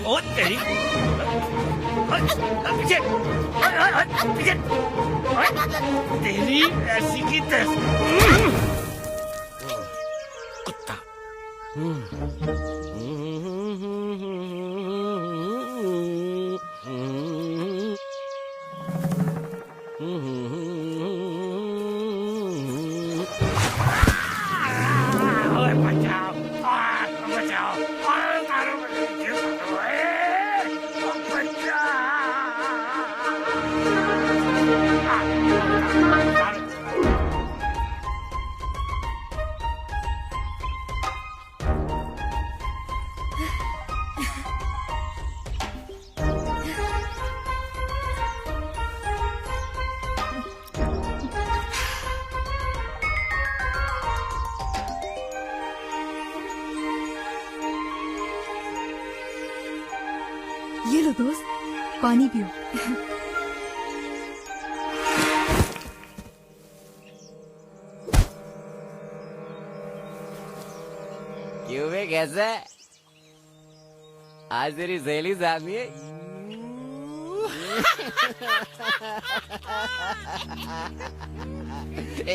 ओ तेरी पीछे पीछे तेरी ऐसी की तैसी कुत्ता। बचाओ बचाओ ये लो दोस्त, पानी पियो। क्यों बे, कैसा है? आज तेरी सहेली सामने है?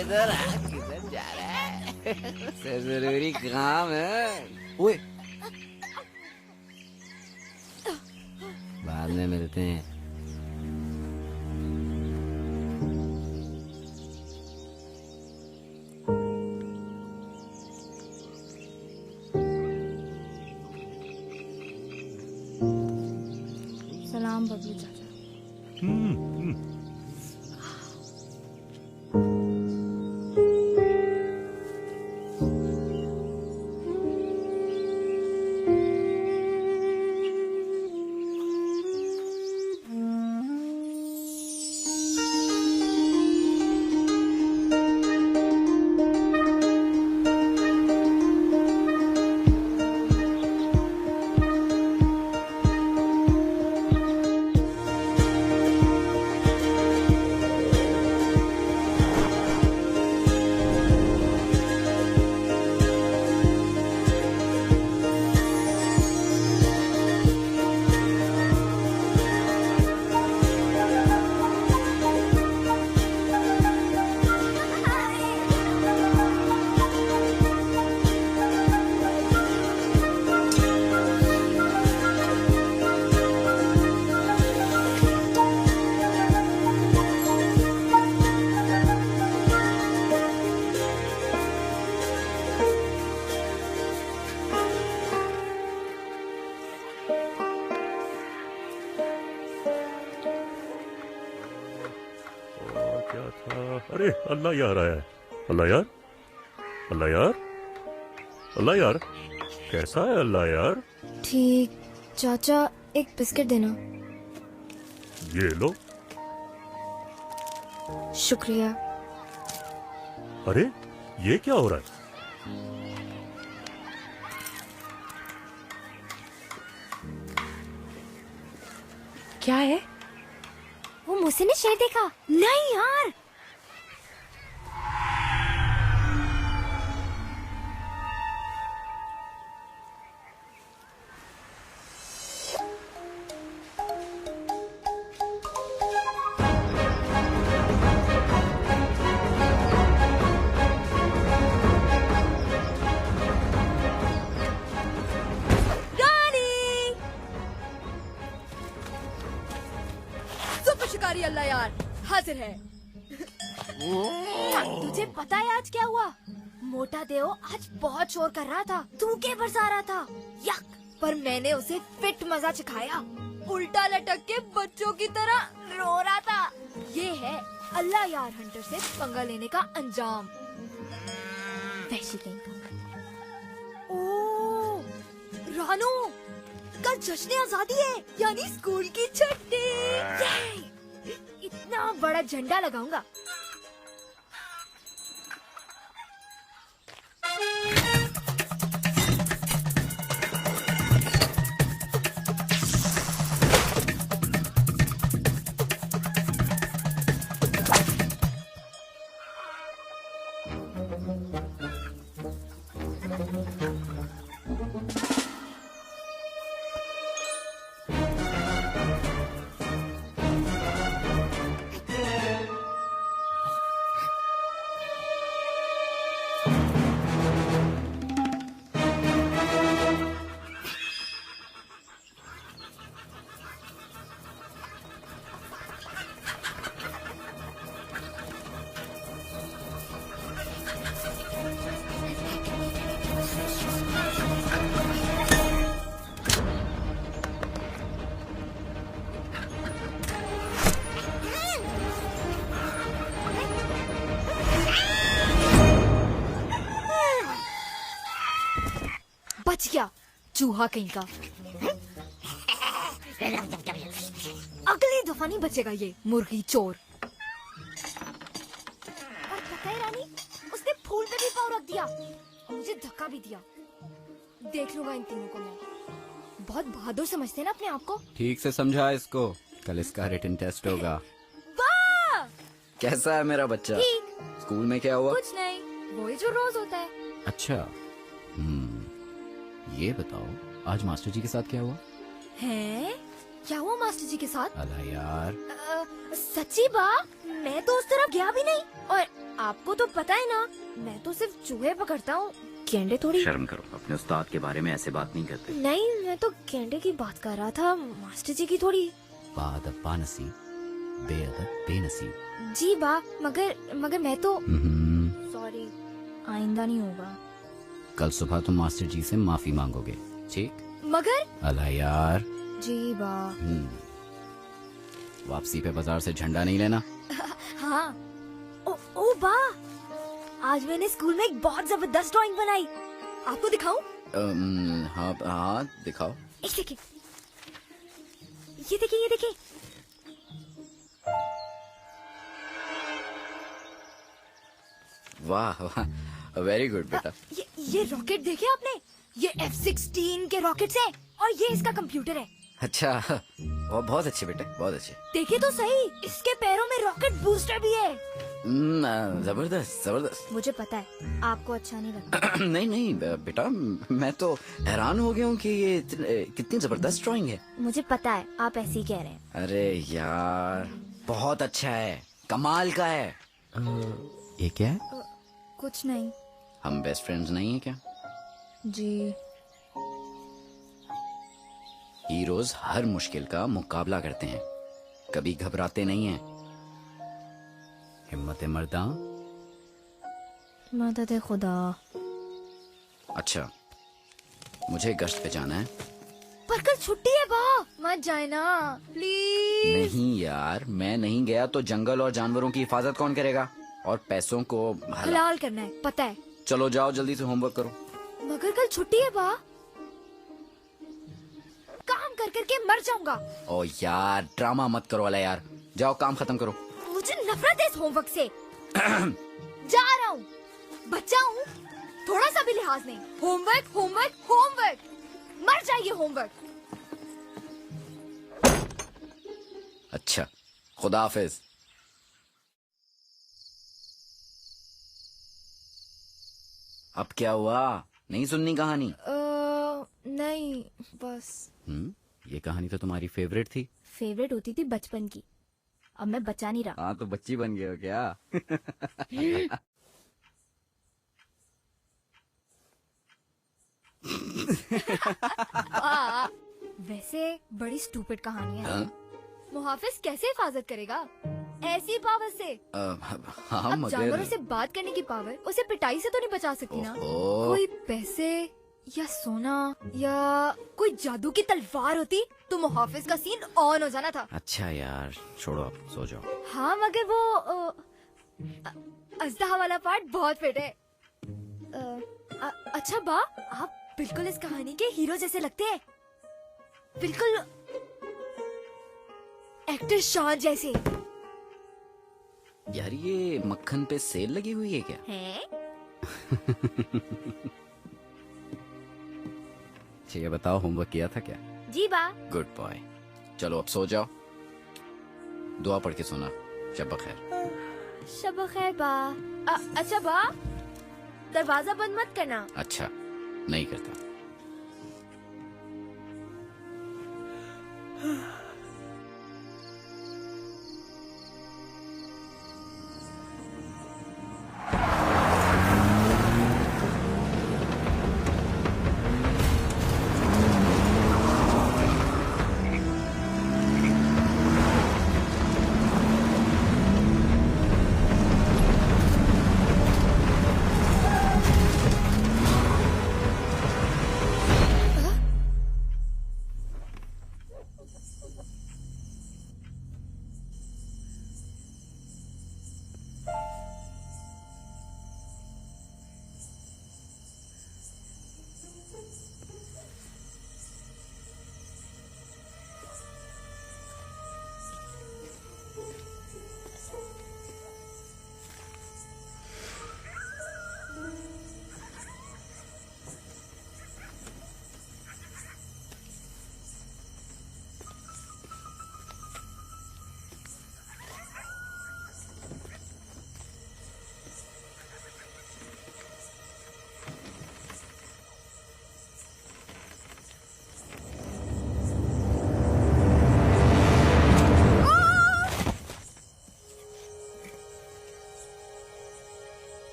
इधर आ, किधर जा रहा है? जरूरी काम है। ओए, बाद में मिलते हैं। सलाम बबलू चाचा। अरे अल्लाह यार आया है। अल्लाह यार, अल्लाह यार, अल्लाह यार, कैसा है अल्लाह यार? ठीक। चाचा एक बिस्किट देना। ये लो। शुक्रिया। अरे ये क्या हो रहा है? क्या है? वो मुझसे ने शेर देखा। नहीं यार। शिकारी अल्लाह यार हाजिर है। तुझे पता है आज क्या हुआ? मोटा देव आज बहुत शोर कर रहा था, थूके बरसा रहा था। यक! पर मैंने उसे फिट मजा चखाया। उल्टा लटक के बच्चों की तरह रो रहा था। ये है अल्लाह यार हंटर से पंगा लेने का अंजाम। वैसी कहीं का। ओ रानू, कल जश्न आजादी है, यानी स्कूल की छुट्टी। इतना बड़ा झंडा लगाऊंगा। बच गया चूहा कहीं का। अगली दफा नहीं बचेगा ये मुर्गी चोर। और पता है रानी, उसने फूल पे भी पाँव रख दिया और मुझे धक्का भी दिया। देख लूंगा इन तीनों को मैं। बहुत बहादुर समझते हैं ना अपने आप को। ठीक से समझा इसको, कल इसका रिटन टेस्ट होगा। वाह! कैसा है मेरा बच्चा? ठीक। स्कूल में क्या हुआ? कुछ नहीं, वही जो रोज होता है। अच्छा, ये बताओ आज मास्टर जी के साथ क्या हुआ? हैं? क्या हुआ मास्टर जी के साथ? अला यार, सच्ची बा, मैं तो उस तरफ गया भी नहीं। और आपको तो पता है ना, मैं तो सिर्फ चूहे पकड़ता हूँ, गेंडे थोड़ी। शर्म करो, अपने उस्ताद के बारे में ऐसे बात नहीं करते। नहीं, मैं तो गेंडे की बात कर रहा था, मास्टर जी की थोड़ी। बादब बानसीब, बेअदब बेनसीब। जी बा, मगर मैं तो सॉरी, आइंदा नहीं होगा। कल सुबह तुम मास्टर जी से माफी मांगोगे, ठीक? मगर अला यार, जी बा। वापसी पे बाजार से झंडा नहीं लेना। हाँ। ओ बा, आज मैंने स्कूल में एक बहुत जबरदस्त ड्राइंग बनाई, आपको दिखाऊं? हाँ हाँ दिखाओ। एक सेकंड, ये देखिए, ये देखिए। वाह वाह, वेरी गुड बेटा। ये रॉकेट देखे आपने? ये F-16 के रॉकेट्स हैं और ये इसका कंप्यूटर है। अच्छा, बहुत अच्छे बेटे, बहुत अच्छे। देखे तो सही, इसके पैरों में रॉकेट बूस्टर भी है। जबरदस्त जबरदस्त। मुझे पता है आपको अच्छा नहीं लगता। नहीं नहीं बेटा, मैं तो हैरान हो गया हूँ कि ये कितनी जबरदस्त ड्राइंग है। मुझे पता है आप ऐसे ही कह रहे हैं। अरे यार, बहुत अच्छा है, कमाल का है। ये क्या है? कुछ नहीं। हम बेस्ट फ्रेंड्स नहीं है क्या? जी। हीरोज हर मुश्किल का मुकाबला करते हैं, कभी घबराते नहीं हैं। हिम्मत मर्दा, मदद खुदा। अच्छा, मुझे गश्त पे जाना है। पर कल छुट्टी है बा, मत जाए ना प्लीज। नहीं यार, मैं नहीं गया तो जंगल और जानवरों की हिफाजत कौन करेगा? और पैसों को हलाल करना है, पता है। चलो जाओ, जल्दी से होमवर्क करो। मगर कल छुट्टी है बा, काम कर करके मर जाऊंगा। ओ यार, ड्रामा मत करो वाला यार, जाओ काम खत्म करो। मुझे नफरत है इस होमवर्क से। जा रहा हूँ, बच्चा हूँ, थोड़ा सा भी लिहाज नहीं। होमवर्क होमवर्क होमवर्क, मर जाइए होमवर्क। अच्छा, खुदा हाफिज। अब क्या हुआ? नहीं सुननी कहानी? नहीं, बस। ये कहानी तो तुम्हारी फेवरेट थी। फेवरेट होती थी बचपन की, अब मैं बचा नहीं रहा। हाँ, तो बच्ची बन गए हो क्या? वैसे बड़ी स्टूपिड कहानी है। हाँ? मुहाफिज कैसे हिफाजत करेगा ऐसी पावर से? हाँ, अब जानवरों से बात करने की पावर उसे पिटाई से तो नहीं बचा सकती ना। कोई पैसे या सोना या कोई जादू की तलवार होती तो मुहाफिज का सीन ऑन हो जाना था। अच्छा यार, छोड़ो, अब सो जाओ। हाँ, मगर वो अजदा वाला पार्ट बहुत फिट है। अच्छा बा, आप बिल्कुल इस कहानी के हीरो जैसे लगते हैं, बिल्कुल एक्टर शान जैसे। यार, ये मक्खन पे सेल लगी हुई है क्या? हैं? अच्छा, ये बताओ, होमवर्क किया था क्या? जी बा। Good boy. चलो अब सो जाओ, दुआ पढ़ के सोना। शब खैर। शब खैर बा। अच्छा बा, दरवाजा बंद मत करना। अच्छा, नहीं करता।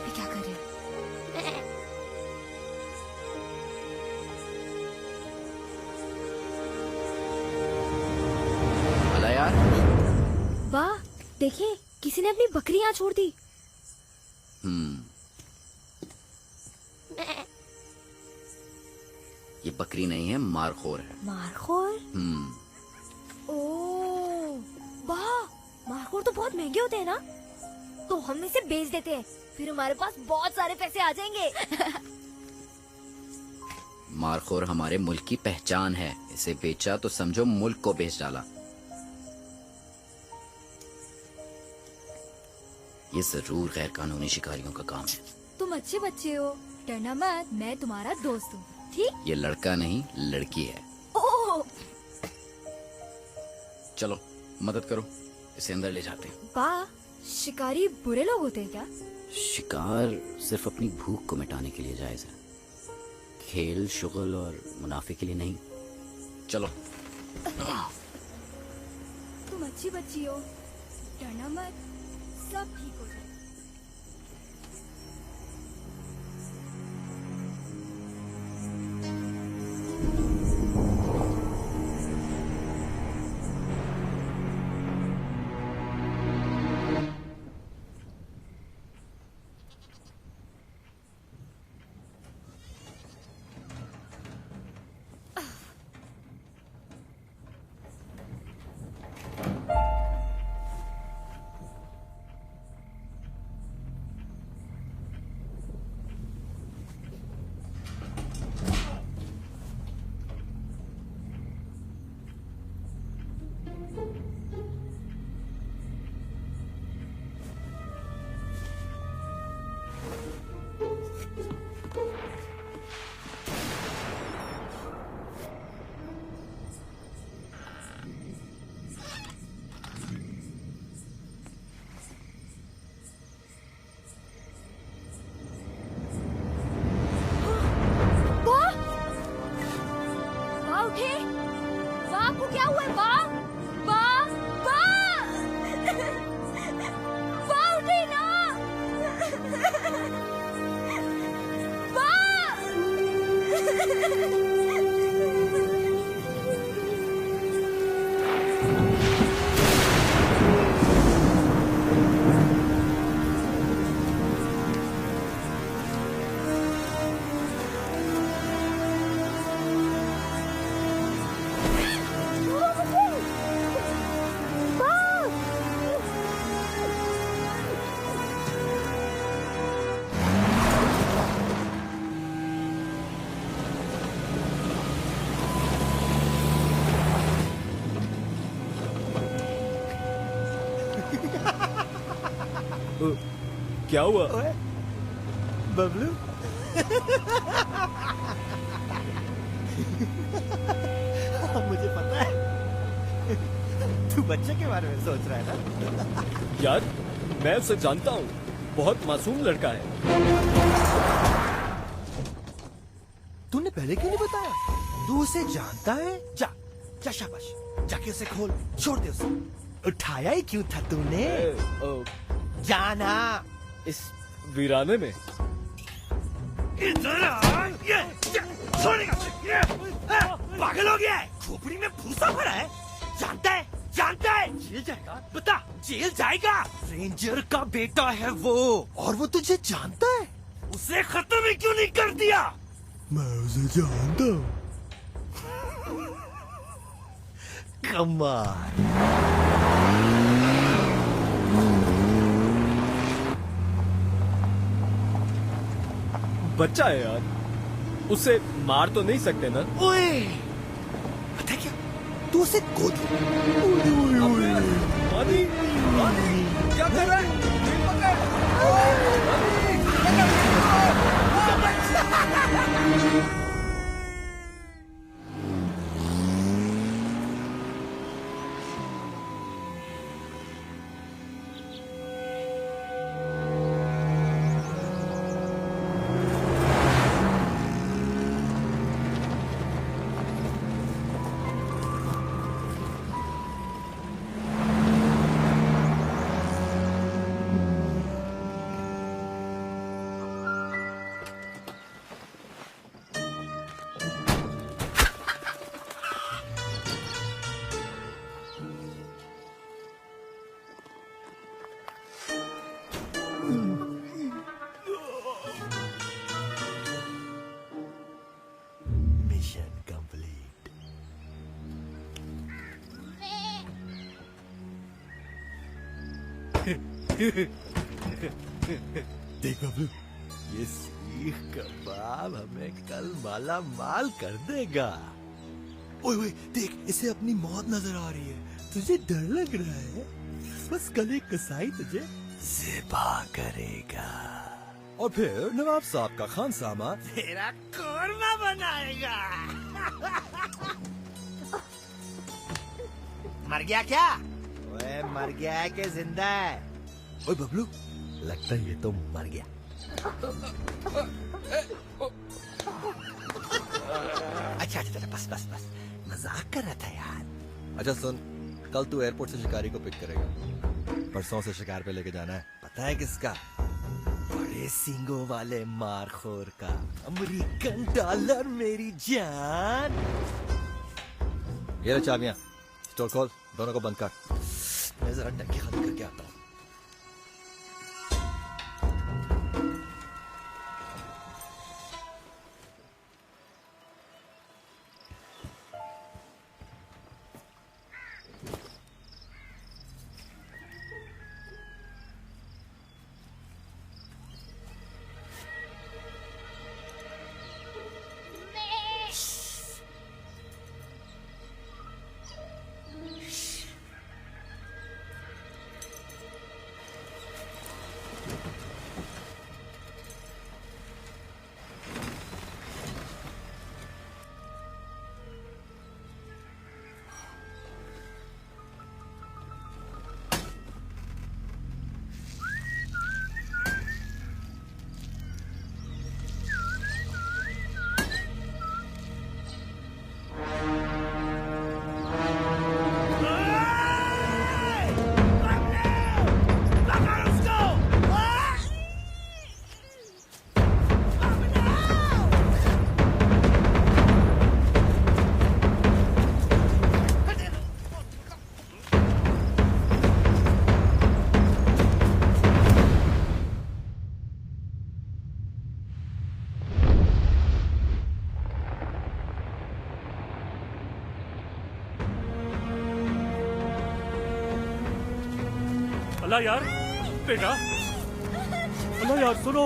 अभी क्या करें? अल्लाह यार, वाह, देखिए किसी ने अपनी बकरी यहाँ छोड़ दी। ये बकरी नहीं है, मारखोर है। मारखोर? ओह, वाह, मारखोर तो बहुत महंगे होते हैं ना? तो हम इसे बेच देते हैं, फिर हमारे पास बहुत सारे पैसे आ जाएंगे। मारखोर हमारे मुल्क की पहचान है। इसे बेचा तो समझो मुल्क को बेच डाला। ये जरूर गैर कानूनी शिकारियों का काम है। तुम अच्छे बच्चे हो, डरना मत, मैं तुम्हारा दोस्त हूँ, ठीक? ये लड़का नहीं, लड़की है। ओह, चलो मदद करो, इसे अंदर ले जाते हैं। वाह, शिकारी बुरे लोग होते हैं क्या? शिकार सिर्फ अपनी भूख को मिटाने के लिए जायज है, खेल शुगल और मुनाफे के लिए नहीं। चलो। तुम अच्छी बच्ची हो, डरना मत, सब ठीक हो जाएगा। उठे, वाह, आपको क्या हुआ है? वाह, वाह, वाह, वाह, उठे ना, क्या हुआ? बबलू मुझे पता है तू बच्चे के बारे में सोच रहा है ना। यार मैं उसे जानता हूँ, बहुत मासूम लड़का है। तूने पहले क्यों नहीं बताया? तू उसे जानता है? जा जा, शाबाश, जाके उसे खोल, छोड़ दे उसे। उठाया ही क्यों था तूने? जाना इस वीराने में। इधर आ, ये छोड़ेगा ये, पागल हो गया है, खोपड़ी में भूसा भरा है। जानता है, जानता है, जेल जाएगा, बता, जेल जाएगा। रेंजर का बेटा है वो, और वो तुझे जानता है? उसे खत्म ही क्यों नहीं कर दिया? मैं उसे जानता हूँ। कमाल। बच्चा है यार, उसे मार तो नहीं सकते ना। ओए, पता है क्या? तू उसे गोद ले। मानी, मानी, क्या कर रहा है? देख बबलू, ये सीख कबाब हमें कल माला माल कर देगा। ओए ओए देख, इसे अपनी मौत नजर आ रही है। तुझे डर लग रहा है? बस कल एक कसाई तुझे ज़िबा करेगा और फिर नवाब साहब का खानसामा तेरा कोरमा बनाएगा। मर गया क्या? ओए मर गया है कि जिंदा है? ओए बबलू, लगता है ये तो मर गया। अच्छा अच्छा अच्छा, बस बस बस, मजाक कर रहा था यार। अच्छा सुन, कल तू एयरपोर्ट से शिकारी को पिक करेगा। परसों से शिकार पे लेके जाना है। पता है किसका? बड़े सींगों वाले मारखोर का। अमेरिकन डॉलर मेरी जान। ये ले चाबियां, स्टोर खोल, दोनों को बंद कर। मैं जरा टंकी खाली करके आता हूँ। अल्लाह यार, बेटा, अल्लाह यार सुनो।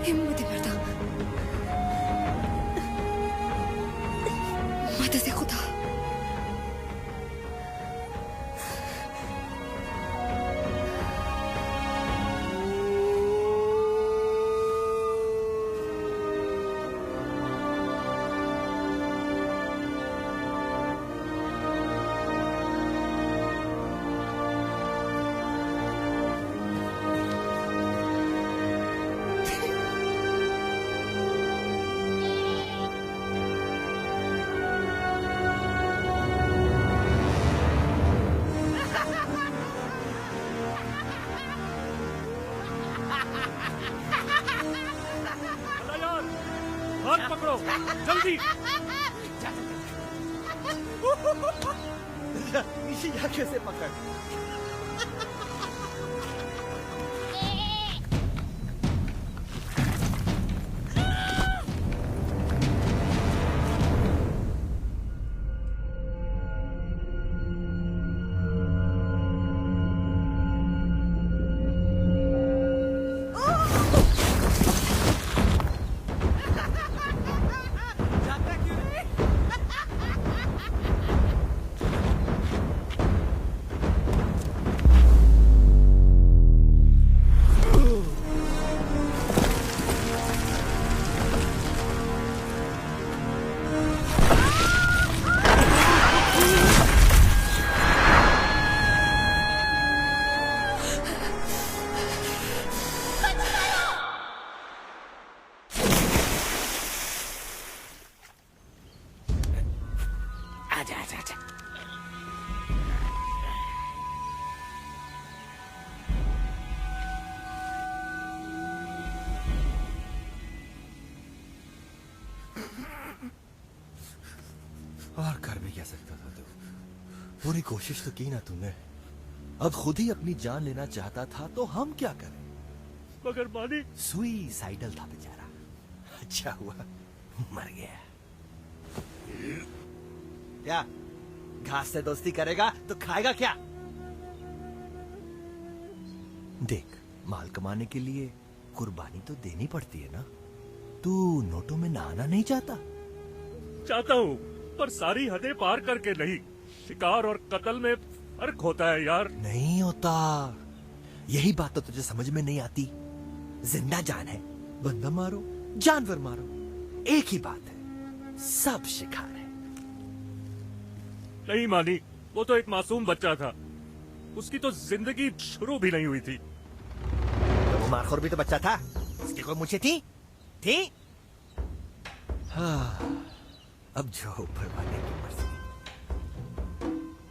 हिम्मत मरदा, मदद से खुदा। हाथ पकड़ो जल्दी। नीचे जा, कैसे पकड़? आजा आजा आजा। और कर भी क्या सकता था तू? पूरी कोशिश तो की ना तूने। अब खुद ही अपनी जान लेना चाहता था तो हम क्या करें? मगर मानी सुइसाइडल था बेचारा। अच्छा हुआ मर गया। क्या घास से दोस्ती करेगा तो खाएगा क्या? देख, माल कमाने के लिए कुर्बानी तो देनी पड़ती है ना। तू नोटों में नहाना नहीं चाहता? चाहता हूँ, पर सारी हदें पार करके नहीं। शिकार और कत्ल में फर्क होता है यार। नहीं होता। यही बात तो तुझे समझ में नहीं आती। जिंदा जान है, बंदा मारो जानवर मारो, एक ही बात है, सब शिकार है। नहीं मानी, वो तो एक मासूम बच्चा था, उसकी तो जिंदगी शुरू भी नहीं हुई थी। तो वो मारखोर भी तो बच्चा था, उसकी कोई मुझे थी? हाँ, अब जो ऊपर वाले की मर्जी।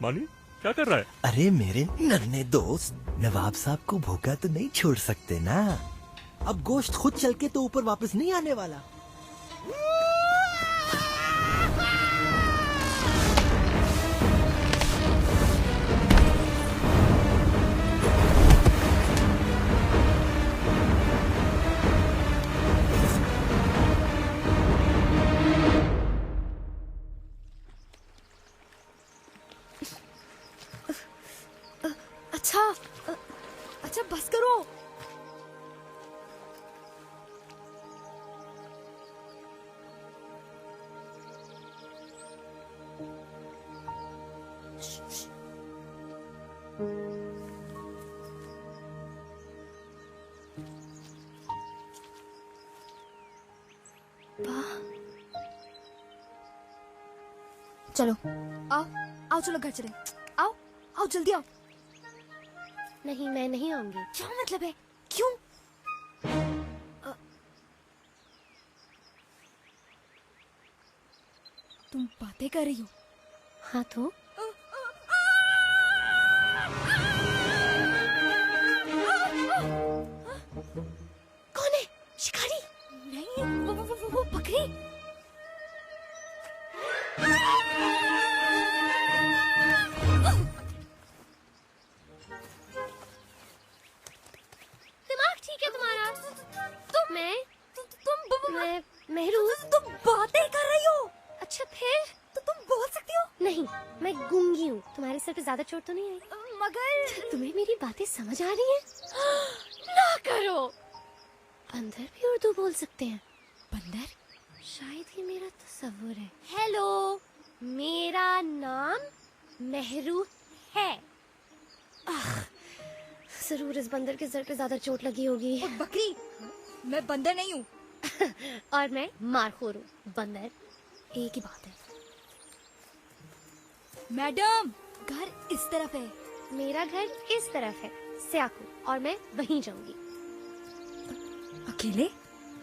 मानी क्या कर रहा है? अरे मेरे नन्हे दोस्त, नवाब साहब को भूखा तो नहीं छोड़ सकते ना। अब गोश्त खुद चल के तो ऊपर वापस नहीं आने वाला। अच्छा बस करो। चलो आओ आओ, चलो घर चले। आओ आओ जल्दी आओ। नहीं, मैं नहीं आऊंगी। क्या मतलब है? क्यों? तुम बातें कर रही हो? हाँ तो कौन है? शिकारी? नहीं, वो बकरी। दिमाग ठीक है तुम्हारा? मैं मेहरू। तुम बातें कर रही हो? अच्छा फिर तो तुम बोल सकती हो? नहीं, मैं गूंगी हूँ। तुम्हारे सर पे ज्यादा चोट तो नहीं आई? मगर तुम्हें मेरी बातें समझ आ रही हैं? ना करो। बंदर भी उर्दू बोल सकते हैं। बंदर? शायद ये मेरा तस्वुर है। हेलो, मेरा नाम मेहरू है। जरूर इस बंदर के सर पे ज्यादा चोट लगी होगी। और बकरी, मैं बंदर नहीं हूँ। और मैं मारखोर हूँ। बंदर एक ही बात है। मैडम, घर इस तरफ है। मेरा घर इस तरफ है, स्याकू, और मैं वहीं जाऊंगी। अकेले?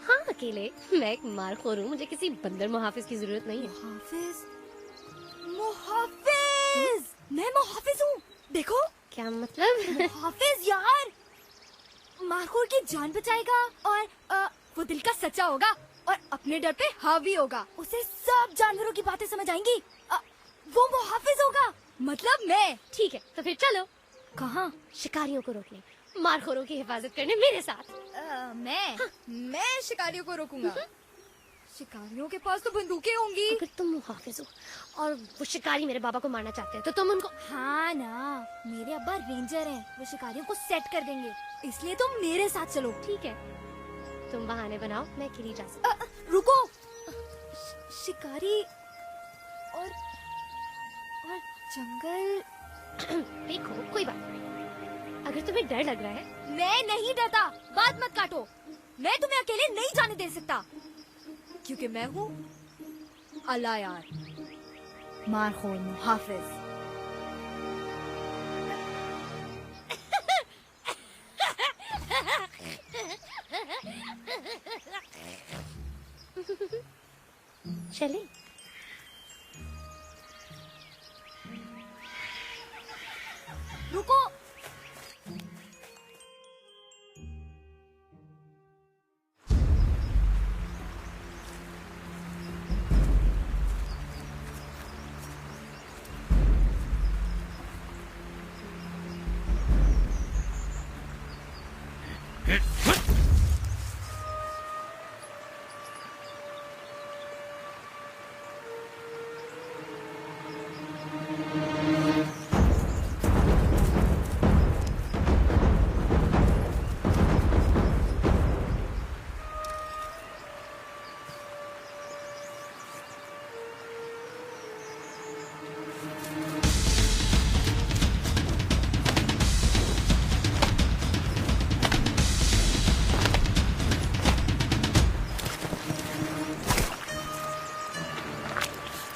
हाँ अकेले। मैं एक मारखोर हूँ, मुझे किसी बंदर मुहाफिज की जरूरत नहीं है। मुहाफिज? मुहाफिज? मैं मुहाफिज हूँ। देखो। क्या मतलब? मुहाफिज यार, मारखोर की जान बचाएगा और वो दिल का सच्चा होगा और अपने डर पे हावी होगा। उसे सब जानवरों की बातें समझ आएंगी। वो मुहाफिज होगा, मतलब मैं। ठीक है, तो फिर चलो। कहाँ? शिकारियों को रोकने, मारखोरों की हिफाजत करने मेरे साथ। मैं शिकारियों को रोकूंगा। शिकारियों के पास तो बंदूकें होंगी। अगर तुम मुहाफिज हो और वो शिकारी मेरे बाबा को मारना चाहते हैं तो तुम उनको। हाँ ना, मेरे अब्बा रेंजर हैं, वो शिकारियों को सेट कर देंगे। इसलिए तुम मेरे साथ चलो। ठीक है, तुम बहाने बनाओ, मैं अकेली जा सकती। रुको। शिकारी और जंगल। देखो कोई बात नहीं, अगर तुम्हें डर लग रहा है। मैं नहीं डरता, बात मत काटो। मैं तुम्हें अकेले नहीं जाने दे सकता, क्योंकि मैं हूँ अल्लाह यार, मारखोर मुहाफिज। चले। रुको।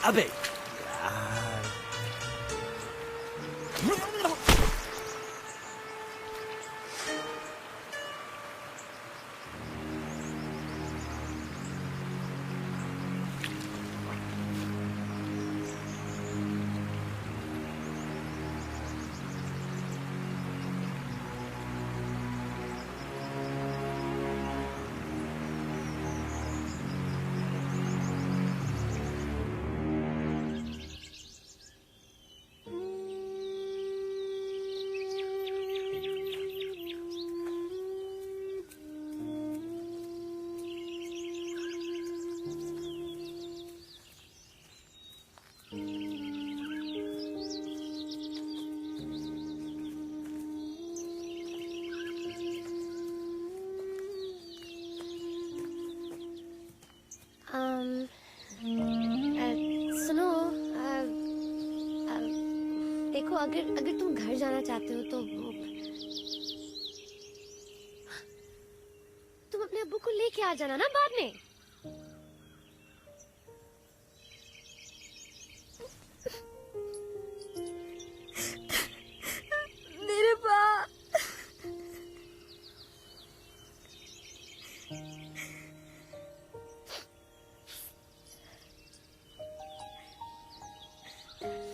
अबे सुनो, देखो अगर अगर तुम घर जाना चाहते हो तो तुम अपने अब्बू को लेके आ जाना ना बाद में। मेरे पास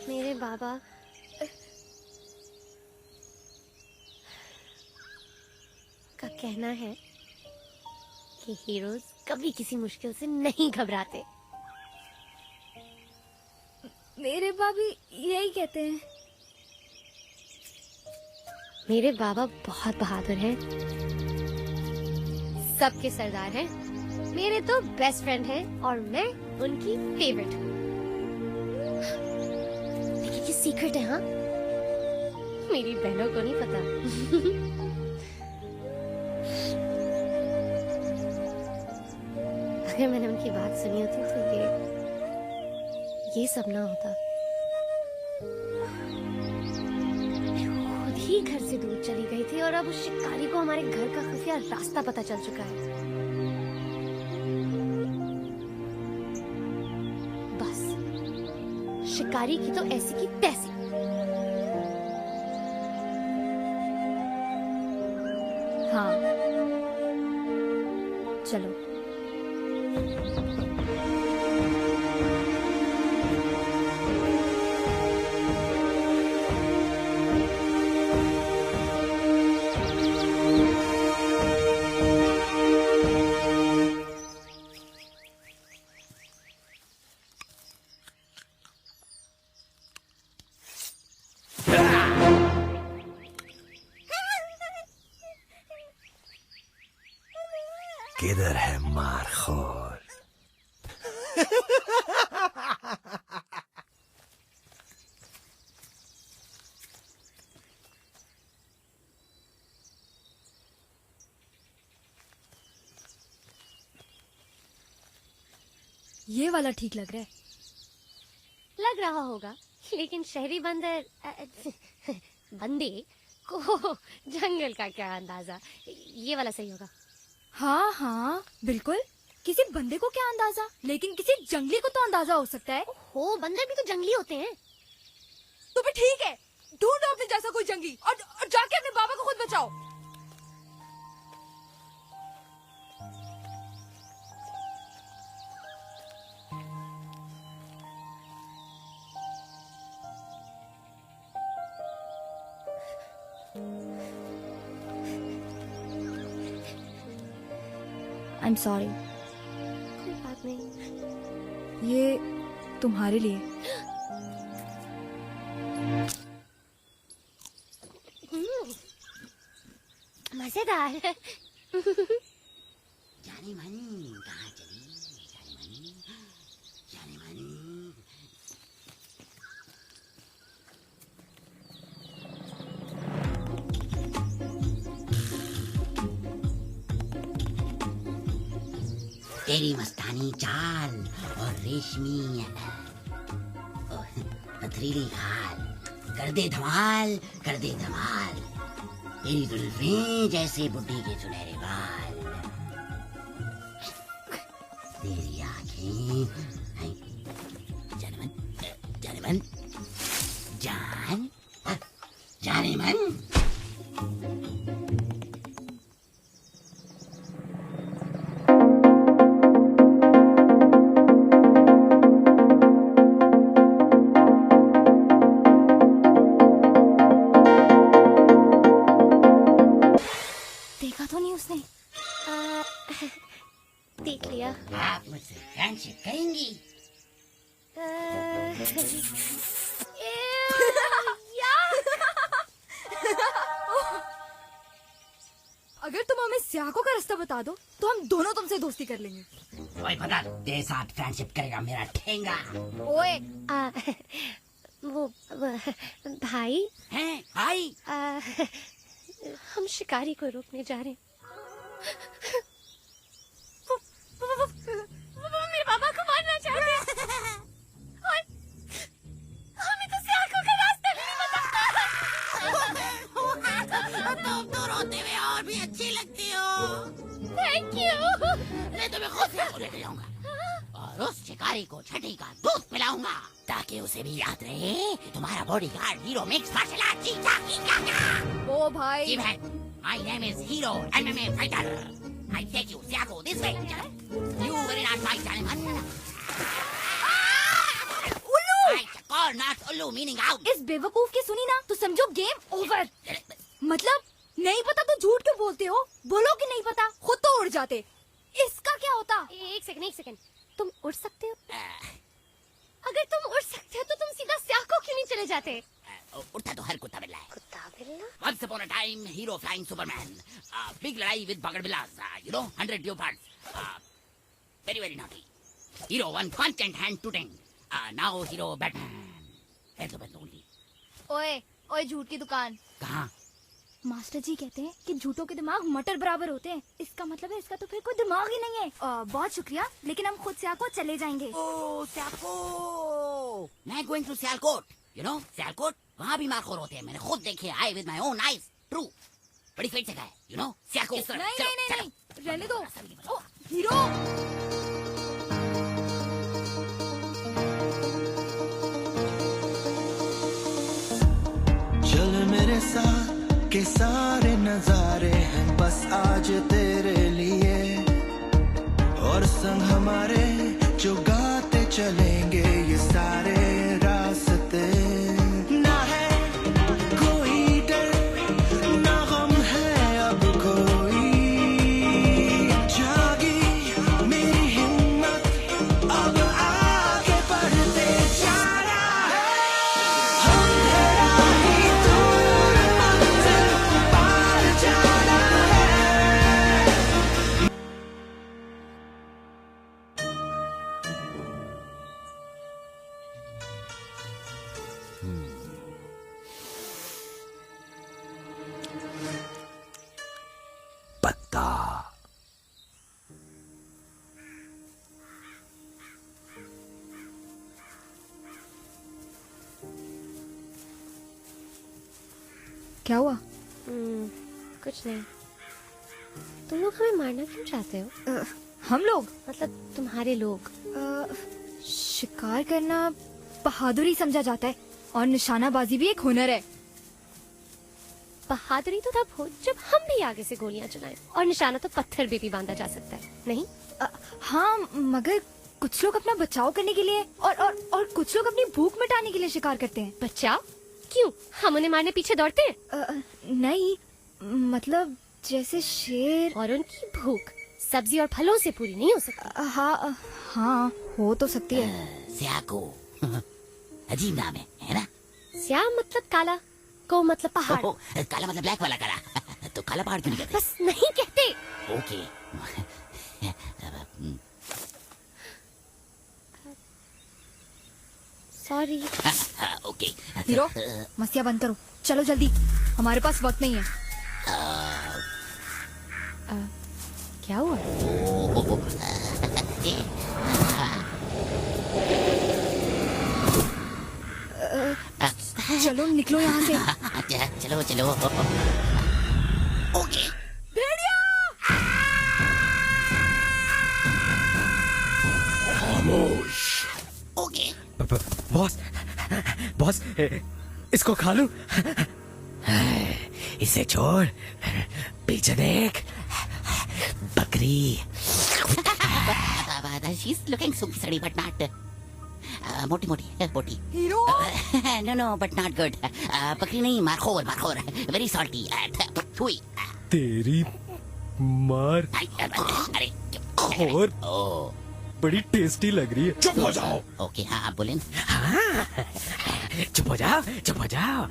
मेरे बाबा का कहना है कि हीरोज कभी किसी मुश्किल से नहीं घबराते। मेरे भाभी यही कहते हैं। मेरे बाबा बहुत बहादुर हैं, सबके सरदार हैं, मेरे तो बेस्ट फ्रेंड हैं और मैं उनकी फेवरेट हूँ। लेकिन ये सीक्रेट है, हाँ, मेरी बहनों को नहीं पता। अगर मैंने उनकी बात सुनी होती तो ये सब ना होता। खुद ही घर से दूर चली गई थी और अब उस शिकारी को हमारे घर का खुफिया रास्ता पता चल चुका है। बस शिकारी की तो ऐसी की तैसी। हाँ, चलो। किधर है मारखोर? ये वाला ठीक लग रहा है। लग रहा होगा, लेकिन शहरी बंदर बंदे को जंगल का क्या अंदाजा। ये वाला सही होगा। हाँ हाँ बिल्कुल। किसी बंदे को क्या अंदाजा, लेकिन किसी जंगली को तो अंदाजा हो सकता है। हो, बंदर भी तो जंगली होते हैं। तो फिर ठीक है, ढूंढो अपने जैसा कोई जंगली और जाके अपने बाबा को खुद बचाओ। I'm sorry. कोई बात नहीं। ये तुम्हारे लिए। मजेदार। जाने मनी कहाँ चली? जाने मनी तेरी मस्तानी चाल और रेशमी पथरीली खाल कर दे धमाल, कर दे धमाल। तेरी जुल्फें जैसे बुड्ढी के सुनहरे बाल, तेरी आंखें करेंगी? अगर तुम हमें स्याको का रास्ता बता दो तो हम दोनों तुमसे दोस्ती कर लेंगे। ओए पता, तेरे साथ फ्रेंडशिप करेगा मेरा ठेंगा। ओए वो भाई हैं भाई? हम शिकारी को रोकने जा रहे हैं। वो मेरे पापा को मारना चाहते हैं और हमें तो स्याको का रास्ता भी नहीं पता। तुम तो रोते हुए और भी अच्छी लगती हो। Thank you. मैं तुम्हें खुद से लेके जाऊंगा और उस शिकारी को छठी का दूध पिलाऊंगा ताकि उसे भी याद रहे कि तुम्हारा bodyguard hero mix martial art सीखा। ओ भाई, जी भाई, my name is Hero MMA Fighter. I take you Siago this way. You will not fight anyone. उल्लू! Fight or not Ullu meaning out. इस बेवकूफ की सुनी ना तो समझो गेम ओवर। मतलब नहीं पता तो झूठ क्यों बोलते हो? बोलो कि नहीं पता, खुद तो उड़ जाते। इसका क्या होता? एक सेकंड, तुम उड़ सकते हो? अगर तुम उड़ सकते हो तो तुम सीधा स्याको क्यों नहीं चले जाते? उड़ता तो हर कुत्ता बिल्ला है। कुत्ता बिल्ला? Once upon a time, hero flying Superman. Big लड़ाई with Bagad Billas. 100 leopards. Very very naughty. Hero one punch and hand shooting. Now hero Batman. Batman only. ओए झूठ की दुकान। कहाँ? मास्टर जी कहते हैं कि झूठों के दिमाग मटर बराबर होते हैं। इसका मतलब है इसका तो फिर कोई दिमाग ही नहीं है। बहुत शुक्रिया, लेकिन हम खुद स्याको चले जाएंगे। Oh, Sialkot. मैं going to Sialkot. You know, Sialkot. वहाँ भी मारखोर होते हैं। मैंने खुद देखे। I with my own eyes. True. बड़ी फेट जगह है। You know, Sialkot. नहीं, रहने दो। ओ, हीरो। चल मेरे साथ के सारे नजारे हैं बस आज तेरे लिए, और संग हमारे जो गाते चलेंगे ये सारे रास्ते। ना है कोई डर, ना गम है अब कोई, जागी मेरी हिम्मत अब आगे बढ़ते जाना है। हम राही दूर मंजिल पार जाना है। पत्ता। क्या हुआ? कुछ नहीं। तुम लोग हमें मारना क्यों चाहते हो? हम लोग मतलब तुम्हारे लोग। शिकार करना बहादुरी समझा जाता है और निशानाबाजी भी एक हुनर है। बहादुरी तो तब हो जब हम भी आगे से गोलियां चलाएं, और निशाना तो पत्थर पे भी बांधा जा सकता है, नहीं? हाँ, मगर कुछ लोग अपना बचाव करने के लिए और कुछ लोग अपनी भूख मिटाने के लिए शिकार करते हैं। बचाओ? क्यों? हम उन्हें मारने पीछे दौड़ते हैं? नहीं, मतलब जैसे शेर। और उनकी भूख सब्जी और फलों से पूरी नहीं हो सकती। हाँ, हो तो सकती है। Siako. अजीब नाम है ना? श्याम मतलब काला, को मतलब पहाड़। ओह, काला मतलब ब्लैक वाला काला। तो काला पहाड़ क्यों नहीं कहते? बस नहीं कहते। ओके। सॉरी। ओके। हीरो, मस्तियाँ बंद करो, चलो जल्दी, हमारे पास वक्त नहीं है। क्या हुआ? चलो निकलो यहाँ से। चलो चलो। ओके। खामोश। ओके। बॉस, इसको खा लूं? इसे छोड़, पीछे देख, बकरी। She's looking super sturdy but not मोटी मोटी। Hero, No, but not good. बकरी नहीं, मारखोर। Very salty. छुई। तेरी मार अरे खोर। ओह, बड़ी टेस्टी लग रही है। चुप हो जाओ। ओके हाँ आप बोले। चुप हो जाओ, चुप हो जाओ।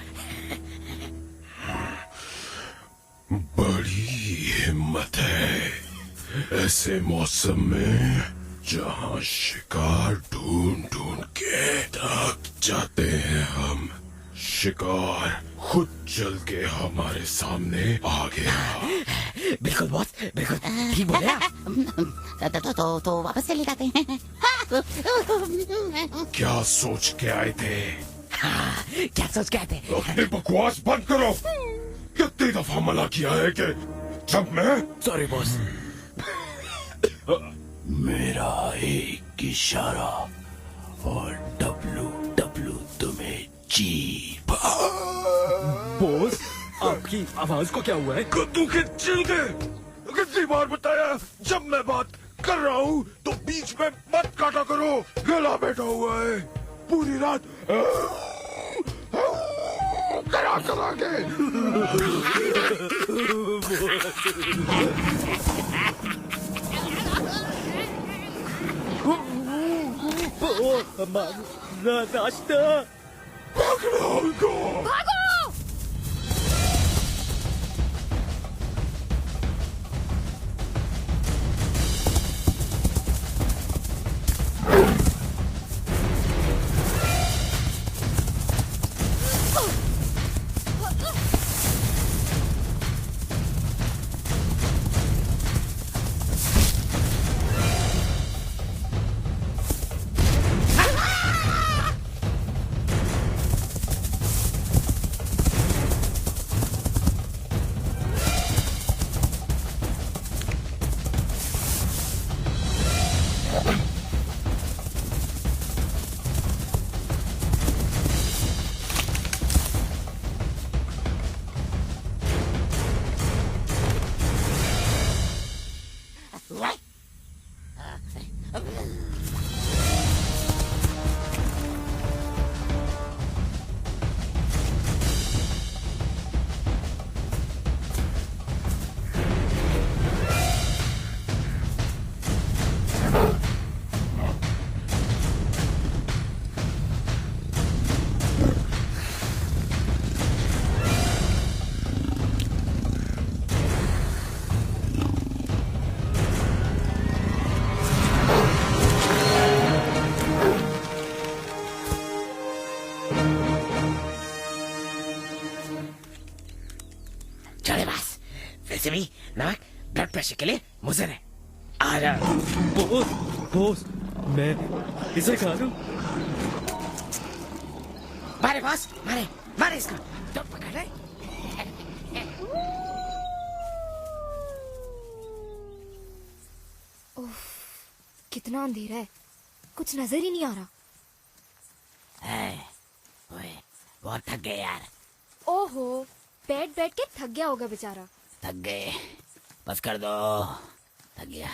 बड़ी हिम्मत है ऐसे मौसम में जहां शिकार ढूंढ ढूंढ के थक जाते हैं हम। शिकार खुद चल के हमारे सामने आ गया। बिल्कुल बॉस, बिल्कुल ठीक बोले। तो वापस चले जाते हैं। क्या सोच के आए थे? क्या सोच के आए थे? अपनी बकवास बंद करो। कितनी दफा मना किया है कि जब मैं सॉरी बॉस। मेरा एक इशारा और डब्लू डब्लू तुम्हें जीप। बॉस आपकी आवाज को क्या हुआ है? कद्दू के छिलके। कितनी बार बताया जब मैं बात कर रहा हूँ तो बीच में मत काटा करो। गला बैठा हुआ है पूरी रात करा करा के। हमारा नाश्ता। पकड़ो उनको। चले बस। वैसे भी नमक ब्लड प्रेशर के लिए मुझे है। आ जा। बॉस बॉस मैं इसे खा लूं? मारे बॉस, मारे मारे इसको। तो पकड़ ले। कितना अंधेरा है, कुछ नजर ही नहीं आ रहा। ओए बहुत थक गए यार। ओहो, बैठ बैठ के थक गया होगा बेचारा। थक गए बस कर दो। थक गया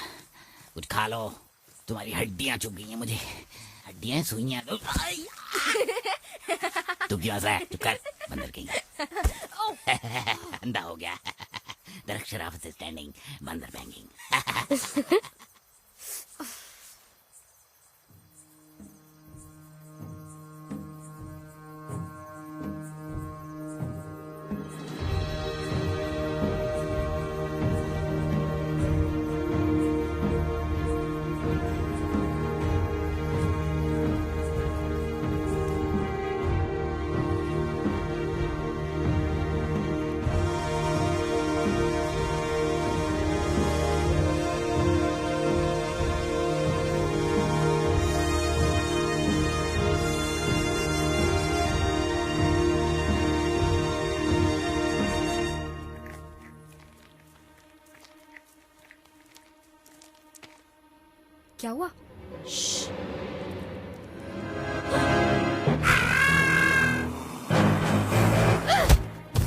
कुछ खा लो। तुम्हारी हड्डियां चुभ गई हैं मुझे। हड्डियां सुइयां दो। तू क्यों हंसा है? चुप कर बंदर कहीं। अंधा हो गया। दरख्त शराफत से स्टैंडिंग बंदर बैंगिंग। क्या हुआ?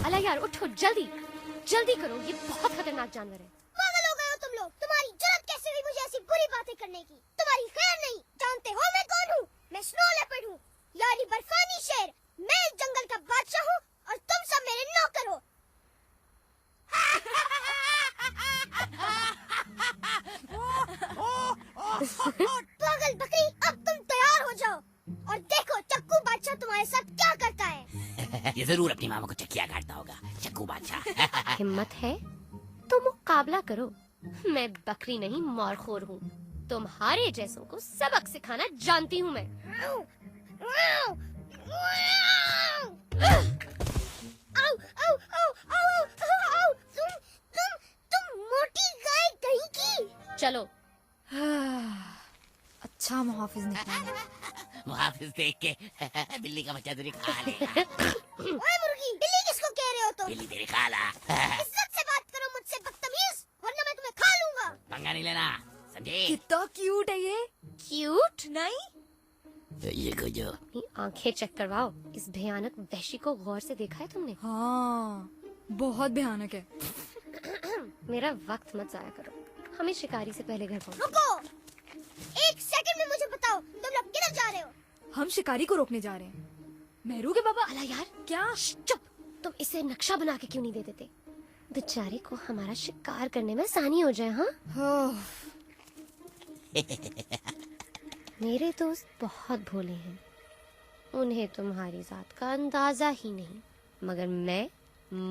अला यार उठो, जल्दी जल्दी करो, ये बहुत खतरनाक जानवर है। पागल हो गए हो तुम लोग। तुम्हारी जरूरत कैसे हुई मुझे ऐसी बुरी बातें करने की? तुम्हारी खैर नहीं। जानते हो मैं कौन हूँ? मैं स्नो लेपर्ड हूँ, यानी बर्फानी शेर। मैं इस जंगल का बादशाह हूँ और तुम सब मेरे नौकर हो। ये जरूर अपनी मामा को चक्किया काटता होगा, चक्कू बादशाह। हिम्मत है तो मुकाबला करो। मैं बकरी नहीं मौरखोर हूँ। तुम्हारे जैसों को सबक सिखाना जानती हूँ मैं। तुम मोटी गाय कहीं की। चलो। अच्छा मुहाफिज निकला। मुहाफिज देख के बिल्ली का बच्चा तेरी खा लेगा। ओए मुर्गी, बिल्ली किसको कह रहे हो तुम? बिल्ली तेरी खाला। इज्जत से बात करो मुझसे बदतमीज, वरना मैं तुम्हें खा लूंगा। पंगा नहीं लेना, समझे? कितना क्यूट है ये। क्यूट नहीं? ये को जो अपनी आंखें चेक करवाओ। इस भयानक वहशी को गौर से देखा है तुमने? हाँ, बहुत भयानक है। मेरा वक्त मत जाया करो, हमें शिकारी से पहले घर पहुंचो। रुको, एक सेकंड में मुझे बताओ, तुम लोग किधर जा रहे हो? हम शिकारी को रोकने जा रहे हैं। मेहरू के बाबा। अला यार, क्या? चुप। तुम इसे नक्शा बना के क्यों नहीं दे देते? बेचारे को हमारा शिकार करने में आसानी हो जाए। हाँ, मेरे दोस्त बहुत भोले हैं, उन्हें तुम्हारी जात का अंदाजा ही नहीं। मगर मैं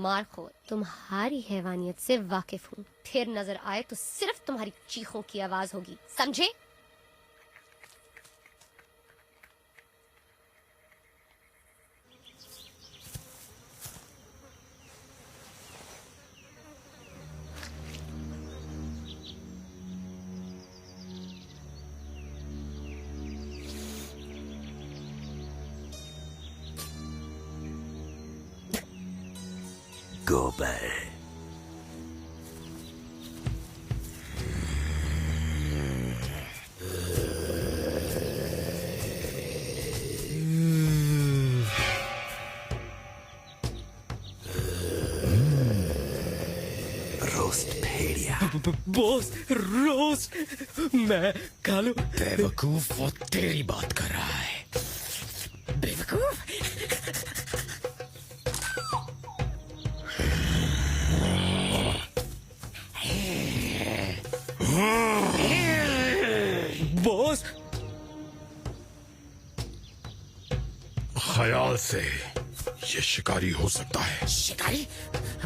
मारखोर तुम्हारी हैवानियत से वाकिफ हूँ। फिर नजर आए तो सिर्फ तुम्हारी चीखों की आवाज होगी, समझे? Go back. रोस्ट भेड़िया। बॉस, रोस्ट मैं खा लूं? बेवकूफ, वो तेरी बात कर रहा है। बेवकूफ। बॉस, ख्याल से ये शिकारी हो सकता है। शिकारी?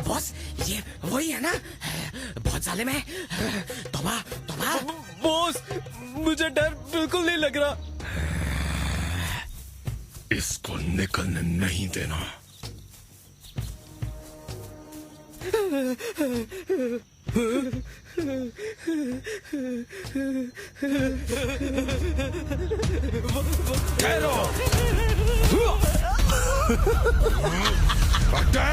बॉस, ये वही है ना? बहुत जालिम है। तौबा तौबा। बॉस, मुझे डर बिल्कुल नहीं लग रहा। इसको निकलने नहीं देना। ठहरो। हटा।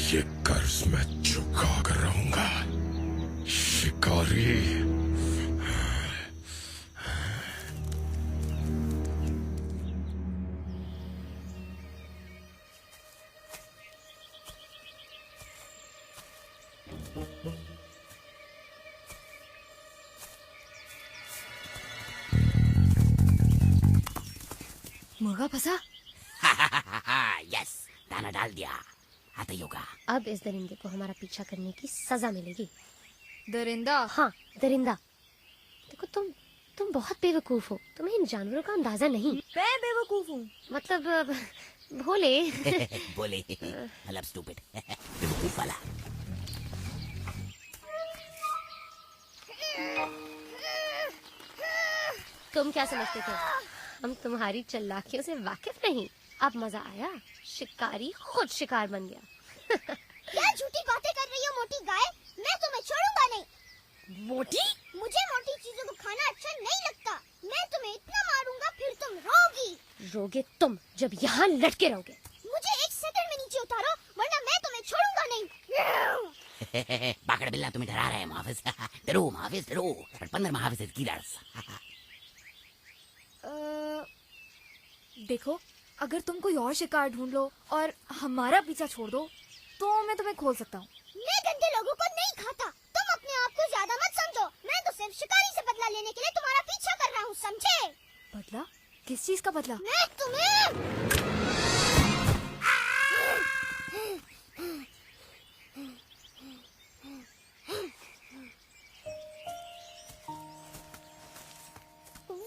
ये कर्ज मैं चुका कर रहूंगा। शिकारी। मुर्गा फंसा। यस, दाना डाल दिया। आता ही होगा। अब इस दरिंदे को हमारा पीछा करने की सजा मिलेगी। दरिंदा? हाँ, दरिंदा। देखो तुम बहुत बेवकूफ हो। तुम्हें इन जानवरों का अंदाजा नहीं। मैं बेवकूफ हूँ? मतलब भोले। बोले मतलब स्टूपिड। बेवकूफ वाला। तुम क्या समझते थे हम तुम्हारी चालाकियों से वाकिफ नहीं? अब मजा आया, शिकारी खुद शिकार बन गया। क्या झूठी बातें कर रही हो मोटी गाय? मैं तुम्हें छोड़ूंगा नहीं। मोटी? मुझे मोटी चीजों को खाना अच्छा नहीं लगता। मैं तुम्हें इतना मारूंगा रोगे तुम जब यहाँ लटके रहोगे। मुझे 1 सेकंड में नीचे उतारो वरना मैं तुम्हें छोड़ूंगा नहीं। बागड़ बिल्ला तुम्हें डरा रहा है मुहाफिज। डरो मुहाफिज डरो, पर 15 मुहाफिज किलर्स। देखो, अगर तुम कोई और शिकार ढूंढ लो और हमारा पीछा छोड़ दो तो मैं तुम्हें खोल सकता हूँ। मैं गंदे लोगों को नहीं खाता। तुम अपने आप को ज्यादा मत समझो। मैं तो सिर्फ शिकारी से बदला लेने के लिए तुम्हारा पीछा कर रहा हूँ, समझे? बदला? किस चीज का बदला? मैं तुम्हें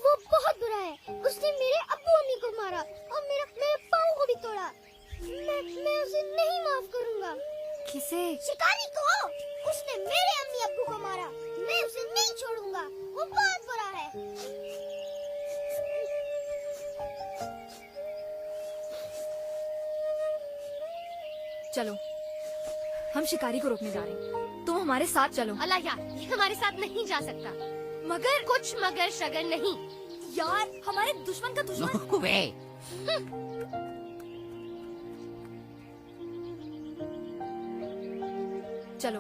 वो बहुत बुरा है। उसने मेरे अब्बू अम्मी को मारा और मेरे पाँव को भी तोड़ा। मैं उसे नहीं माफ करूँगा। किसे? शिकारी को। उसने मेरे अम्मी अब्बू को मारा। मैं उसे नहीं छोड़ूंगा। वो बहुत बुरा है। चलो, हम शिकारी को रोकने जा रहे हैं। तुम हमारे साथ चलो। अल्लाह यार, ये हमारे साथ नहीं जा सकता। मगर कुछ मगर शगर नहीं। यार, हमारे दुश्मन का दुश्मन। चलो।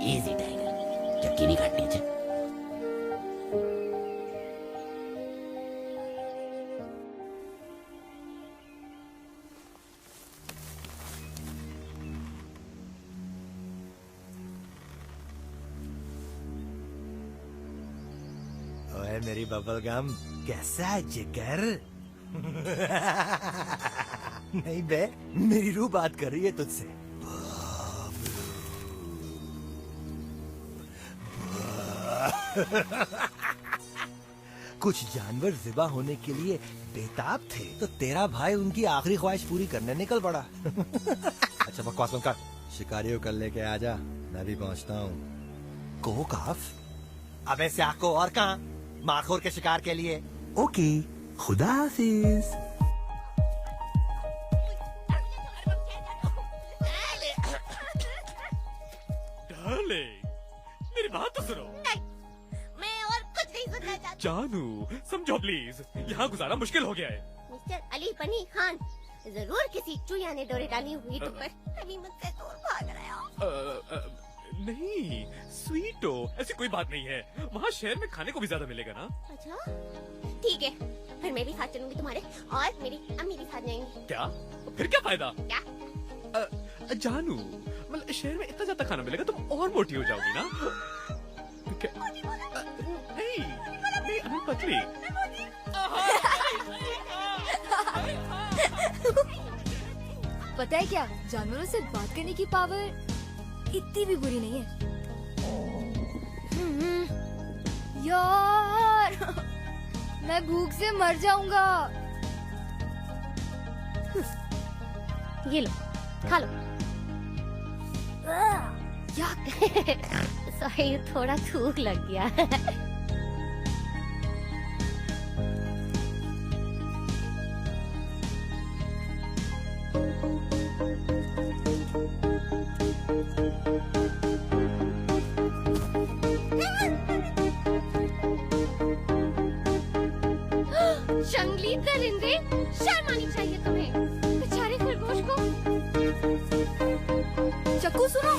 इजी टाइगर, चक्की नहीं काटनी चाहिए। ओए मेरी बबल गम, कैसा है जिगर? नहीं बे, मेरी रूह बात कर रही है तुझसे। कुछ जानवर ज़िबा होने के लिए बेताब थे, तो तेरा भाई उनकी आखिरी ख्वाहिश पूरी करने निकल पड़ा। अच्छा बकवास बंद कर, शिकारियों कर लेके आजा, मैं भी पहुंचता हूँ। को काफ? अबे स्याको और कहाँ? माखोर के शिकार के लिए। ओके, खुदा हाफिज। डार्लिंग, मेरी बात तो सुनो। मैं और कुछ नहीं सुनना चाहती। जानू, समझो प्लीज, यहाँ गुजारा मुश्किल हो गया है। मिस्टर अली बनी खान, जरूर किसी चुया ने डोरे डाली हुई तुम पर। अभी मुझसे दूर भाग रहे हो। नहीं स्वीटो, ऐसी कोई बात नहीं है। वहाँ शहर में खाने को भी ज्यादा मिलेगा ना। अच्छा ठीक है, फिर मैं भी साथ चलूंगी तुम्हारे, और मेरी अम्मी भी साथ जाएंगी। क्या? फिर क्या फायदा? क्या? जानू, मतलब शहर में इतना ज्यादा खाना मिलेगा तुम और मोटी हो जाओगी ना। नहीं, अभी पतली। पता है क्या, जानवरों से बात करने की पावर इतनी भी बुरी नहीं है। यार, मैं भूख से मर जाऊंगा। ये लो, खा लो। सॉरी, थोड़ा थूक लग गया। जंगली दरिंदे, शर्म आनी चाहिए तुम्हें। बेचारे खरगोश को। चक्कू सुनो।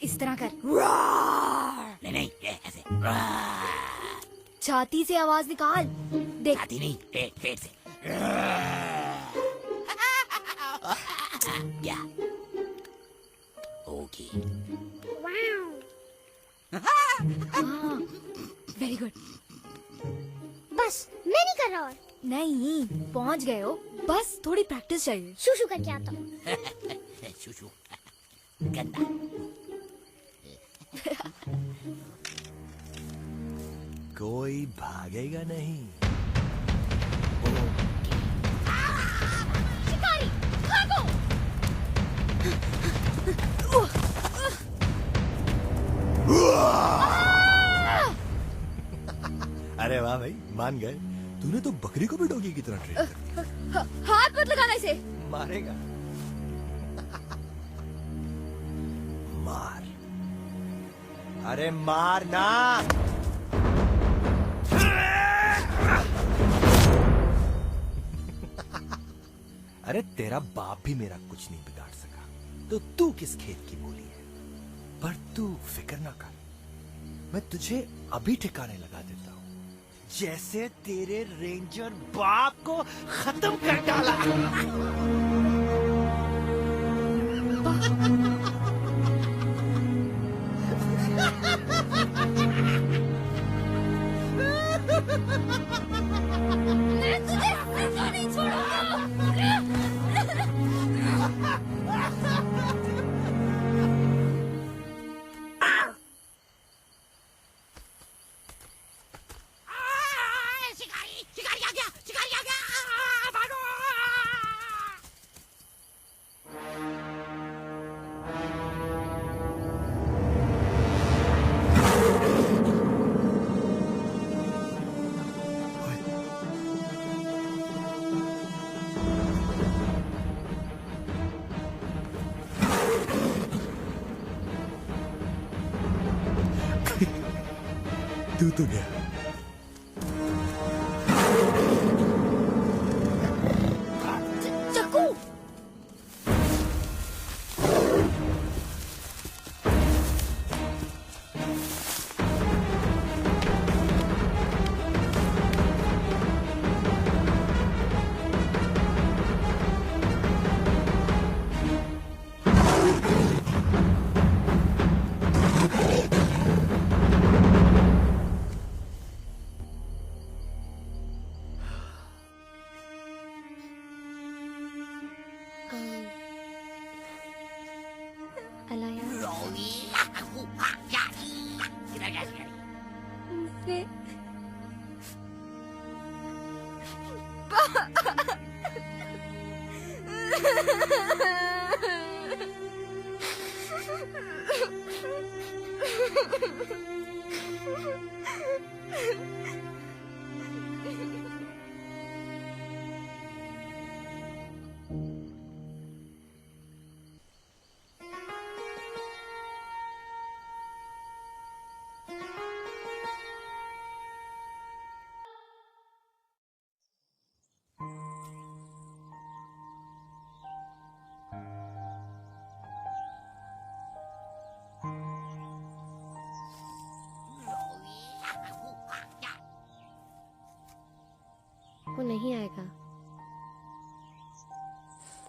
इस तरह कर। नहीं, ऐसे। छाती से आवाज निकाल। देख। छाती नहीं, पेट से। या। ओके। Very good. बस मैं नहीं कर रहा और। नहीं, पहुंच गए हो, बस थोड़ी प्रैक्टिस चाहिए। शूशू करके आता हूँ। शूशू गंदा। कोई भागेगा नहीं। शिकारी अरे वाह भाई, मान गए। तूने तो बकरी को भी डॉगी की तरह ट्रीट कर। हाथ मत लगाना इसे। मारेगा। मार। अरे मार ना। अरे तेरा बाप भी मेरा कुछ नहीं बिगाड़ सका, तो तू किस खेत की बोली है? पर तू फिक्र ना कर, मैं तुझे अभी ठिकाने लगा देता हूं, जैसे तेरे रेंजर बाप को खत्म कर डाला। मैं तुझे जिंदा नहीं छोड़ूंगा। शिकारी शिकारी आ गया, शिकारी आ गया, भागो। तू तो गया। चक्कू। अलाया, मेरे वो नहीं आएगा।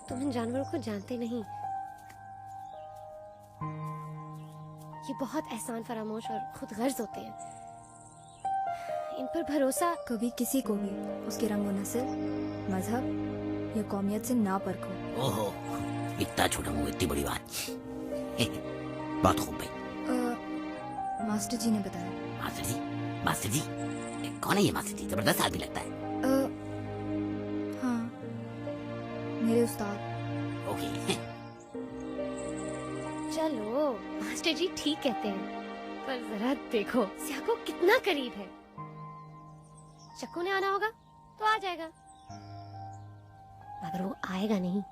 तुम इन जानवरों को जानते नहीं। ये बहुत एहसान फरामोश और खुद गर्ज होते हैं। इन पर भरोसा कभी किसी को भी उसके रंग और नस्ल, मजहब या कौमियत से ना परखो। ओहो, इतना छोटा मुंह, इतनी बड़ी बात। बहुत खूब भाई। मास्टर जी ने बताया। मास्टर जी? मास्टर जी कौन है ये मास्टर जी? जबरदस्त आदमी लगता है। हाँ, मेरे उस्ताद। ओके। चलो, मास्टर जी ठीक कहते हैं, पर जरा देखो स्याको कितना करीब है। चक्कू ने आना होगा तो आ जाएगा, मगर वो आएगा नहीं।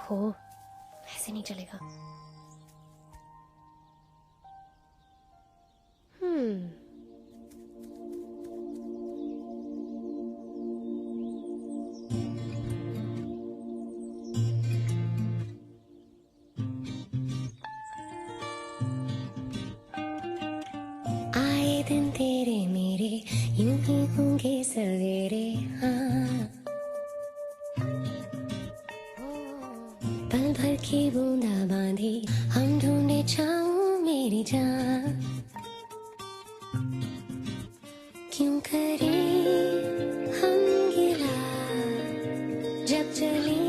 हो, ऐसे नहीं चलेगा। आए दिन तेरे मेरे यूं ही होंगे सवेरे, हाँ। पल भर की बूंदा बांधी हम ढूंढे छाऊं मेरी जान। क्यों करे हम गिला जब चले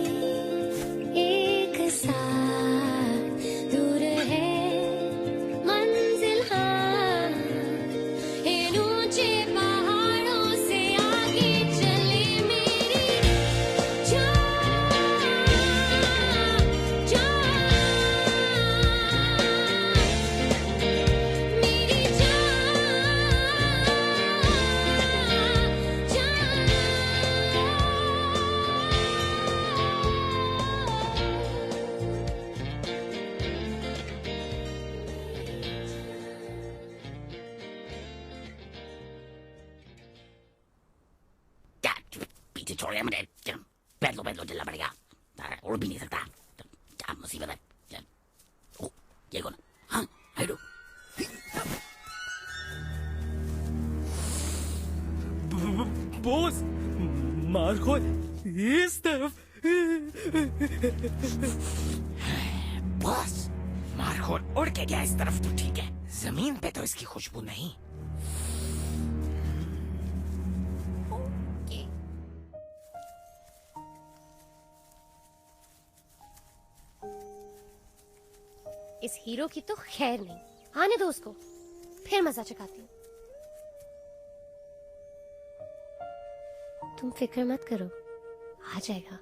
एक साथ, दूर है छोड़ गया मुझे। पैर लो चलना पड़ेगा, उड़ भी नहीं सकता। क्या मुसीबत है। ओ, ये कौन? हाँ, हेडो। बॉस, मार्को इस तरफ। बॉस, मार्को उड़ के गया इस तरफ तो ठीक है, जमीन पे तो इसकी खुशबू नहीं। इस हीरो की तो खैर नहीं, आने दो उसको, फिर मजा चखाती हूँ। तुम फिक्र मत करो, आ जाएगा।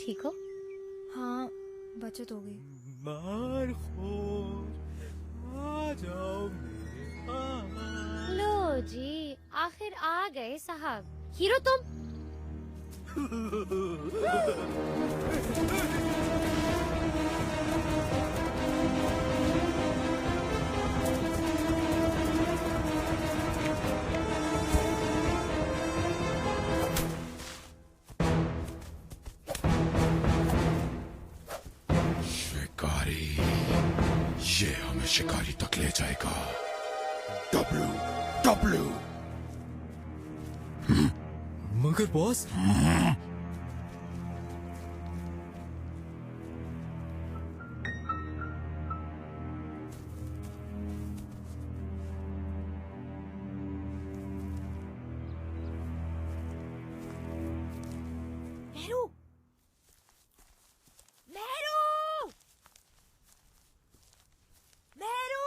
ठीक हो? हाँ, बचत हो गई। मार्को, आ जाओ मेरे पास। लो जी, आखिर आ गए साहब। हीरो तुम? शिकारी, ये हमें शिकारी तक ले जाएगा। डब्लू। मगर बॉस, मेहरू, मेहरू, मेहरू, मेहरू।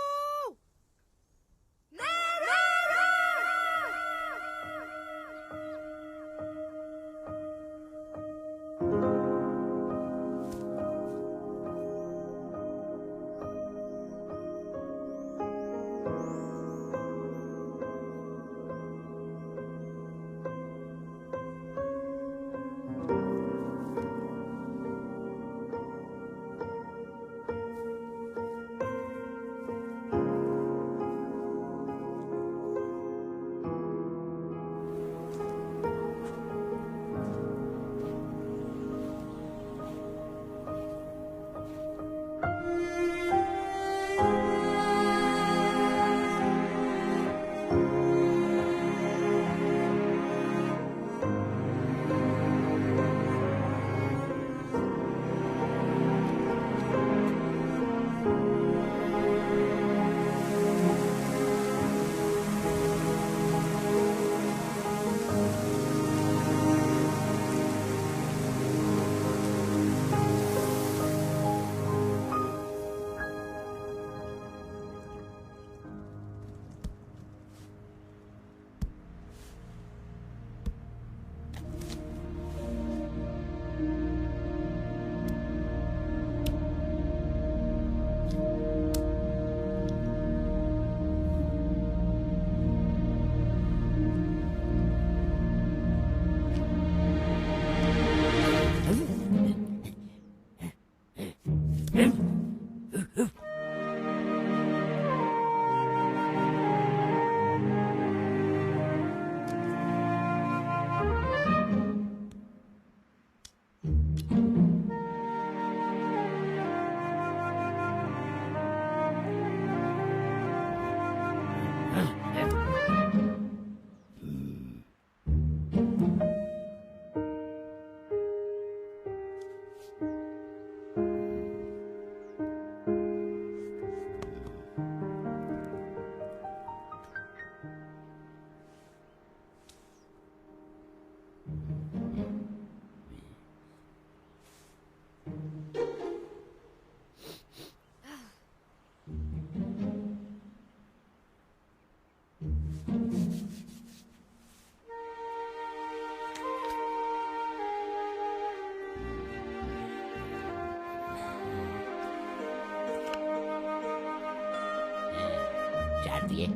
चाहती है?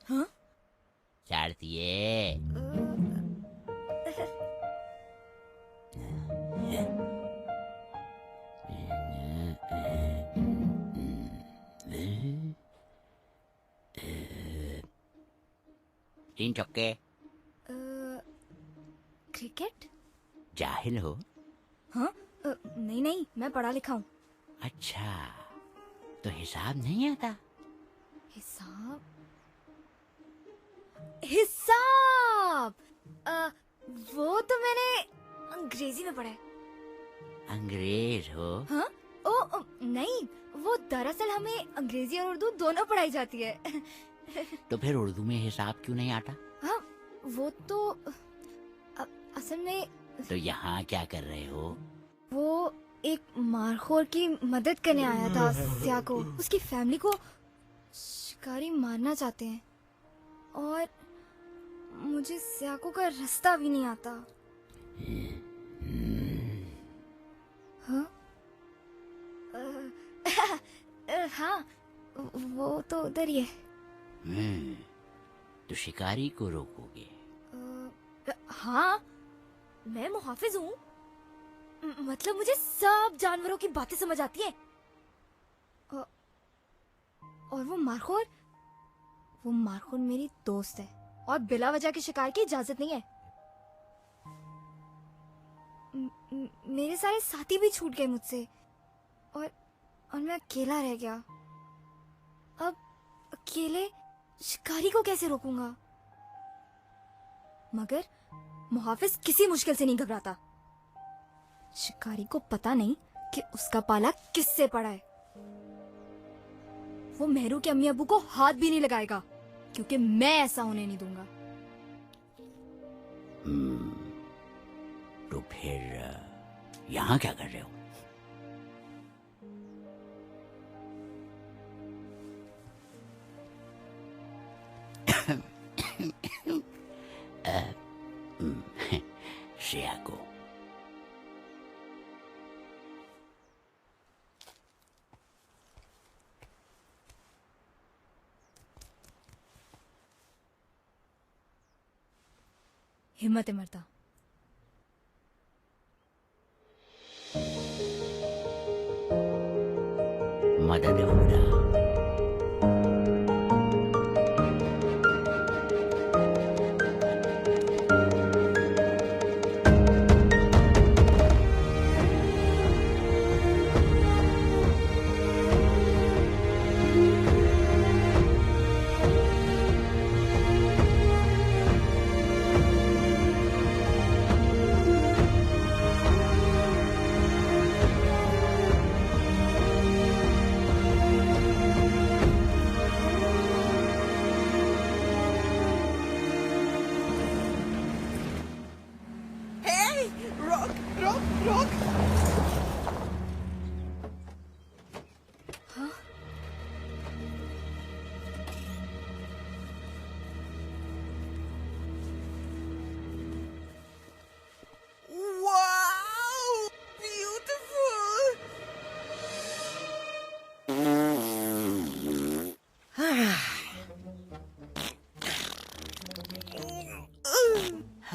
हाँ? चाहती है? तीन चौके। क्रिकेट? जाहिल हो? हाँ? नहीं नहीं, मैं पढ़ा लिखा हूँ। अच्छा, तो हिसाब नहीं आता? हिसाब? हिसाब वो तो मैंने अंग्रेजी में पढ़ा है। अंग्रेज हो? हाँ? नहीं, वो दरअसल हमें अंग्रेजी और उर्दू दोनों पढ़ाई जाती है। तो फिर उर्दू में हिसाब क्यों नहीं आता? हाँ, वो तो असल में तो यहाँ क्या कर रहे हो? वो एक मारखोर की मदद करने आया था स्या को। उसकी फैमिली को शिकारी मारना चाहते हैं और मुझे स्याको का रास्ता भी नहीं आता। हाँ? हाँ, वो तो उधर ही है। तो शिकारी को रोकोगे? हाँ, मैं मुहाफिज हूँ। मतलब मुझे सब जानवरों की बातें समझ आती हैं। और वो मारखोर मेरी दोस्त है और बिला वजह के शिकार की इजाजत नहीं है। मेरे सारे साथी भी छूट गए मुझसे और मैं अकेला रह गया। अब अकेले शिकारी को कैसे रोकूंगा? मगर मुहाफिज किसी मुश्किल से नहीं घबराता। शिकारी को पता नहीं कि उसका पाला किससे पड़ा है। वो मेहरू के अम्मी अब्बू को हाथ भी नहीं लगाएगा क्योंकि मैं ऐसा होने नहीं दूंगा। तो फिर यहाँ क्या कर रहे हो? श्रेया को हिम्मत है मरता। मदद होगा।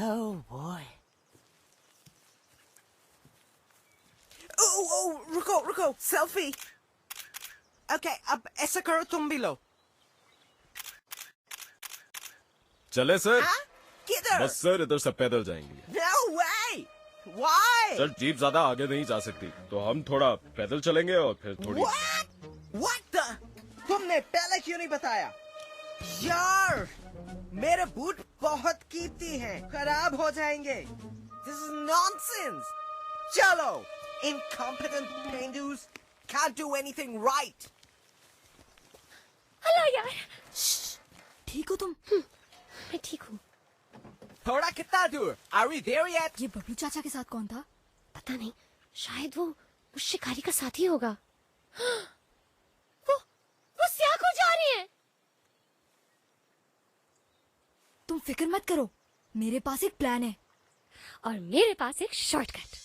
Oh boy. रुको सेल्फी। ओके, अब ऐसा करो, तुम भी लो। चले सर? किधर? बस सर, इधर से पैदल जाएंगे। No way! Why? Sir, jeep ज्यादा आगे नहीं जा सकती, तो हम थोड़ा पैदल चलेंगे और फिर थोड़ी। What the? तुमने पहले क्यों नहीं बताया? यार, मेरे बूट बहुत कीमती हैं, खराब हो जाएंगे। This is nonsense. चलो, incompetent Hindus can't do anything right. Hello यार, ठीक हो तुम? मैं ठीक हूँ। थोड़ा कितना दूर? Are we there yet? ये बबलू चाचा के साथ कौन था? पता नहीं, शायद वो उस शिकारी का साथी होगा। वो स्या को जा रही है। तुम फिक्र मत करो, मेरे पास एक प्लान है और मेरे पास एक शॉर्टकट।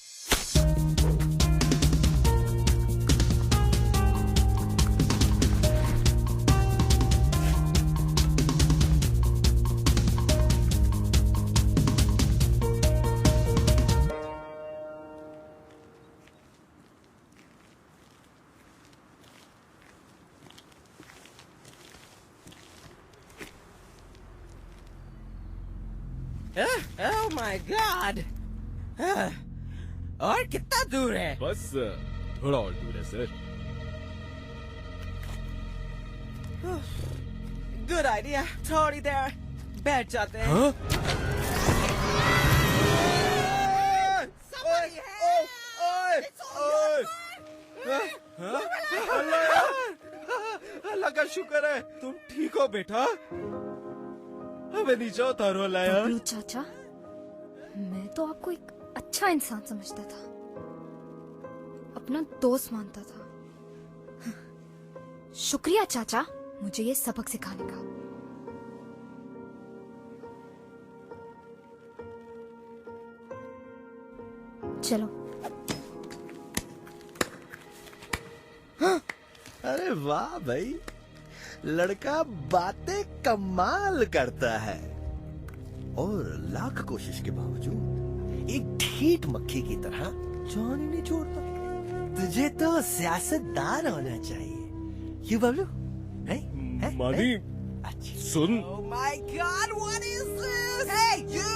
Oh my God! और कितना दूर है? बस थोड़ा और दूर है सर। Good idea. थोड़ी देर बैठ जाते हैं। हाँ? अल्लाह का शुक्र है तुम ठीक हो बेटा। हमें नीचे उतारो अल्लाह यार। बबलू चाचा, मैं तो आपको एक अच्छा इंसान समझता था, अपना दोस्त मानता था। शुक्रिया चाचा मुझे ये सबक सिखाने का। चलो। अरे वाह भाई, लड़का बातें कमाल करता है और लाख कोशिश के बावजूद एक ढीठ मक्खी की तरह जान ही नहीं छोड़ता। तुझे तो सियासतदान होना चाहिए। ये बबलू है? मानी सुन। Oh my God! What is this? Hey you!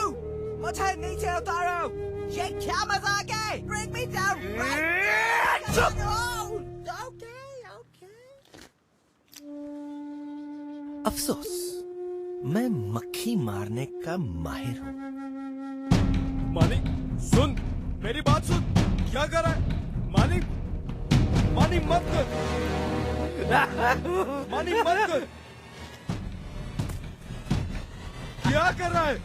मुझे नीचे उतारो। ये क्या मजाक है? Bring me down right now! अफसोस, मैं मक्खी मारने का माहिर हूँ। मानी सुन, मेरी बात सुन। क्या कर रहा है? मानी मानी मत कर। मानी मत कर। क्या कर रहा है?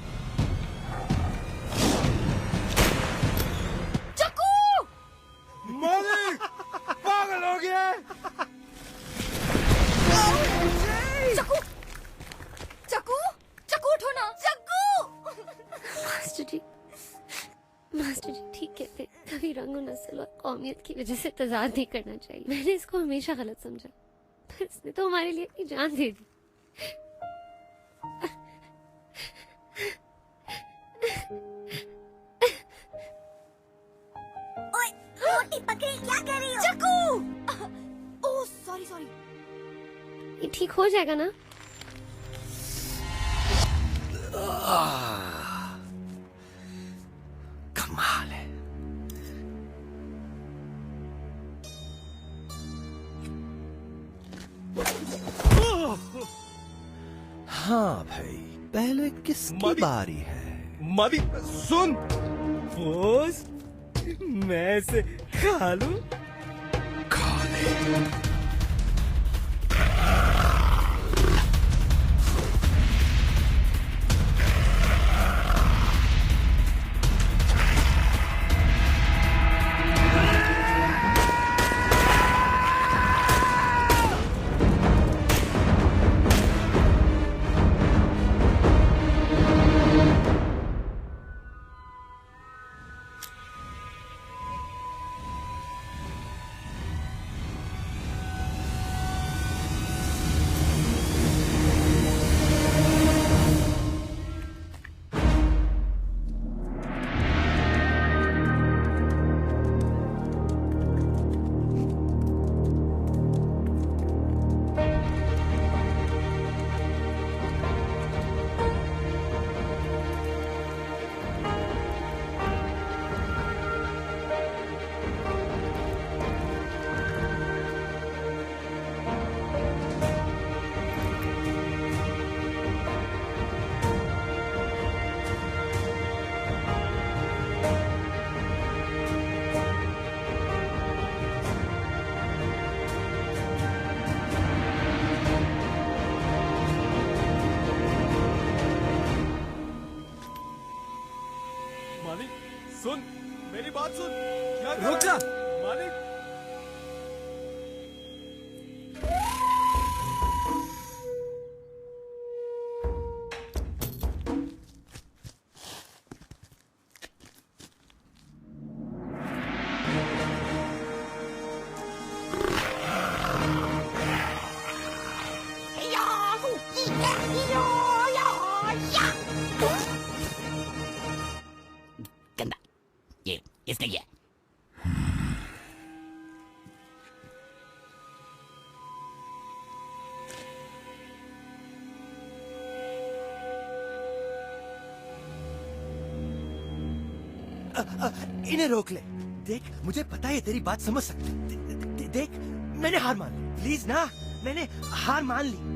चक्कू! मानी पागल हो गया है। चक्कू! चक्कू! चक्कू उठो ना! चक्कू! मास्टर जी ठीक कहते हैं, कभी रंग नस्ल और कौमियत की वजह से तजाद नहीं करना चाहिए। मैंने इसको हमेशा गलत समझा, पर इसने तो हमारे लिए अपनी जान दे दी। ओए, मोटी पकड़ी क्या कर रही हो? चक्कू! Oh sorry. ये ठीक हो जाएगा ना? कमाल है। हाँ भाई, पहले किसकी बारी है? मानी सुन। बॉस, मैं इसे खा लूं? खा ले। सुन, मेरी बात सुन। क्या रुक जा। मालिक। गंदा, ये इसने किया। इन्हें रोक ले। देख, मुझे पता है ये तेरी बात समझ सकते। देख, मैंने हार मान ली। प्लीज ना, मैंने हार मान ली।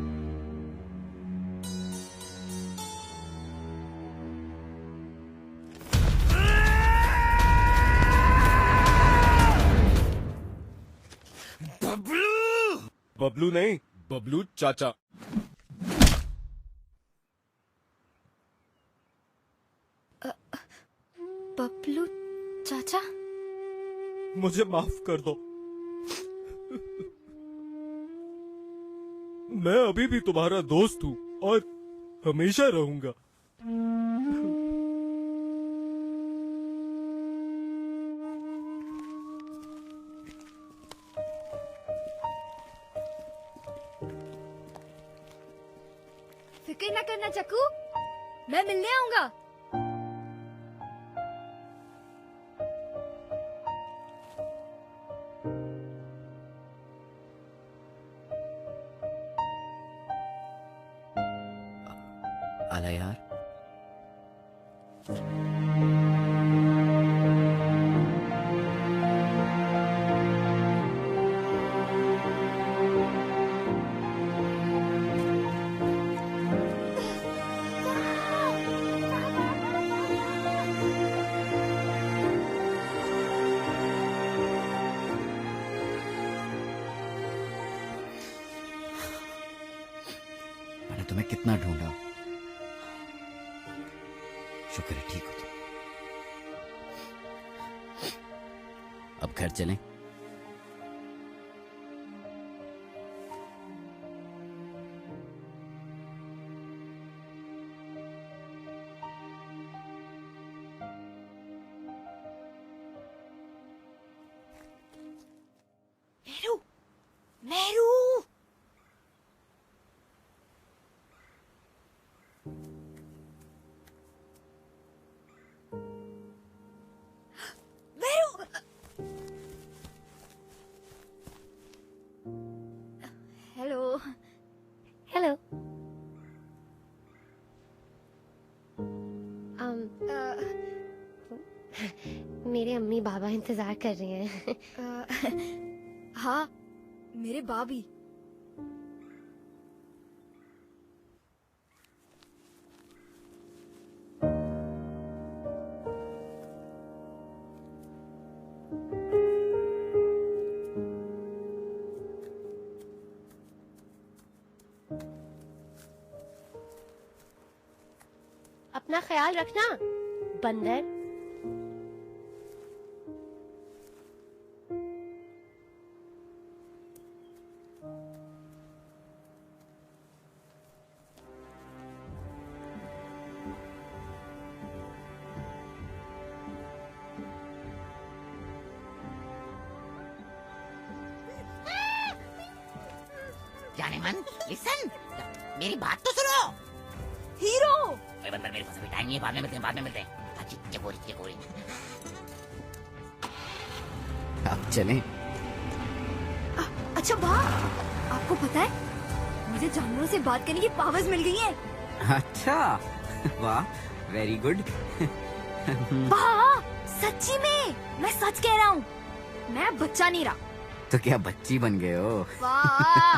बबलू नहीं, बबलू चाचा। बबलू चाचा, मुझे माफ कर दो। मैं अभी भी तुम्हारा दोस्त हूँ और हमेशा रहूंगा। फिक्र ना करना चक्कू, मैं मिलने आऊंगा। आला यार, मैंने तुम्हें कितना ढूंढा। शुक्र है ठीक हो तुम। अब घर चलें? मेरू, मेरू, हेलो। हेलो। मेरे अम्मी बाबा इंतजार कर रहे हैं। हाँ, मेरे बाबी। अपना ख्याल रखना बंदर। जाने मन, लिसन, मेरी बात तो सुनो। हीरो, ओए बंदर, मेरे पास अभी टाइम नहीं है, बाद में मिलते हैं, बाद में मिलते हैं। अच्छी चकोरी। अब चलें? अच्छा वाह, आपको पता है मुझे जानवरों से बात करने की पावर्स मिल गई हैं। अच्छा, वाह, वेरी गुड। वाह, सच्ची में, मैं सच कह रहा हूँ, मैं बच्चा नहीं रहा। तो क्या बच्ची बन गए हो? वाह,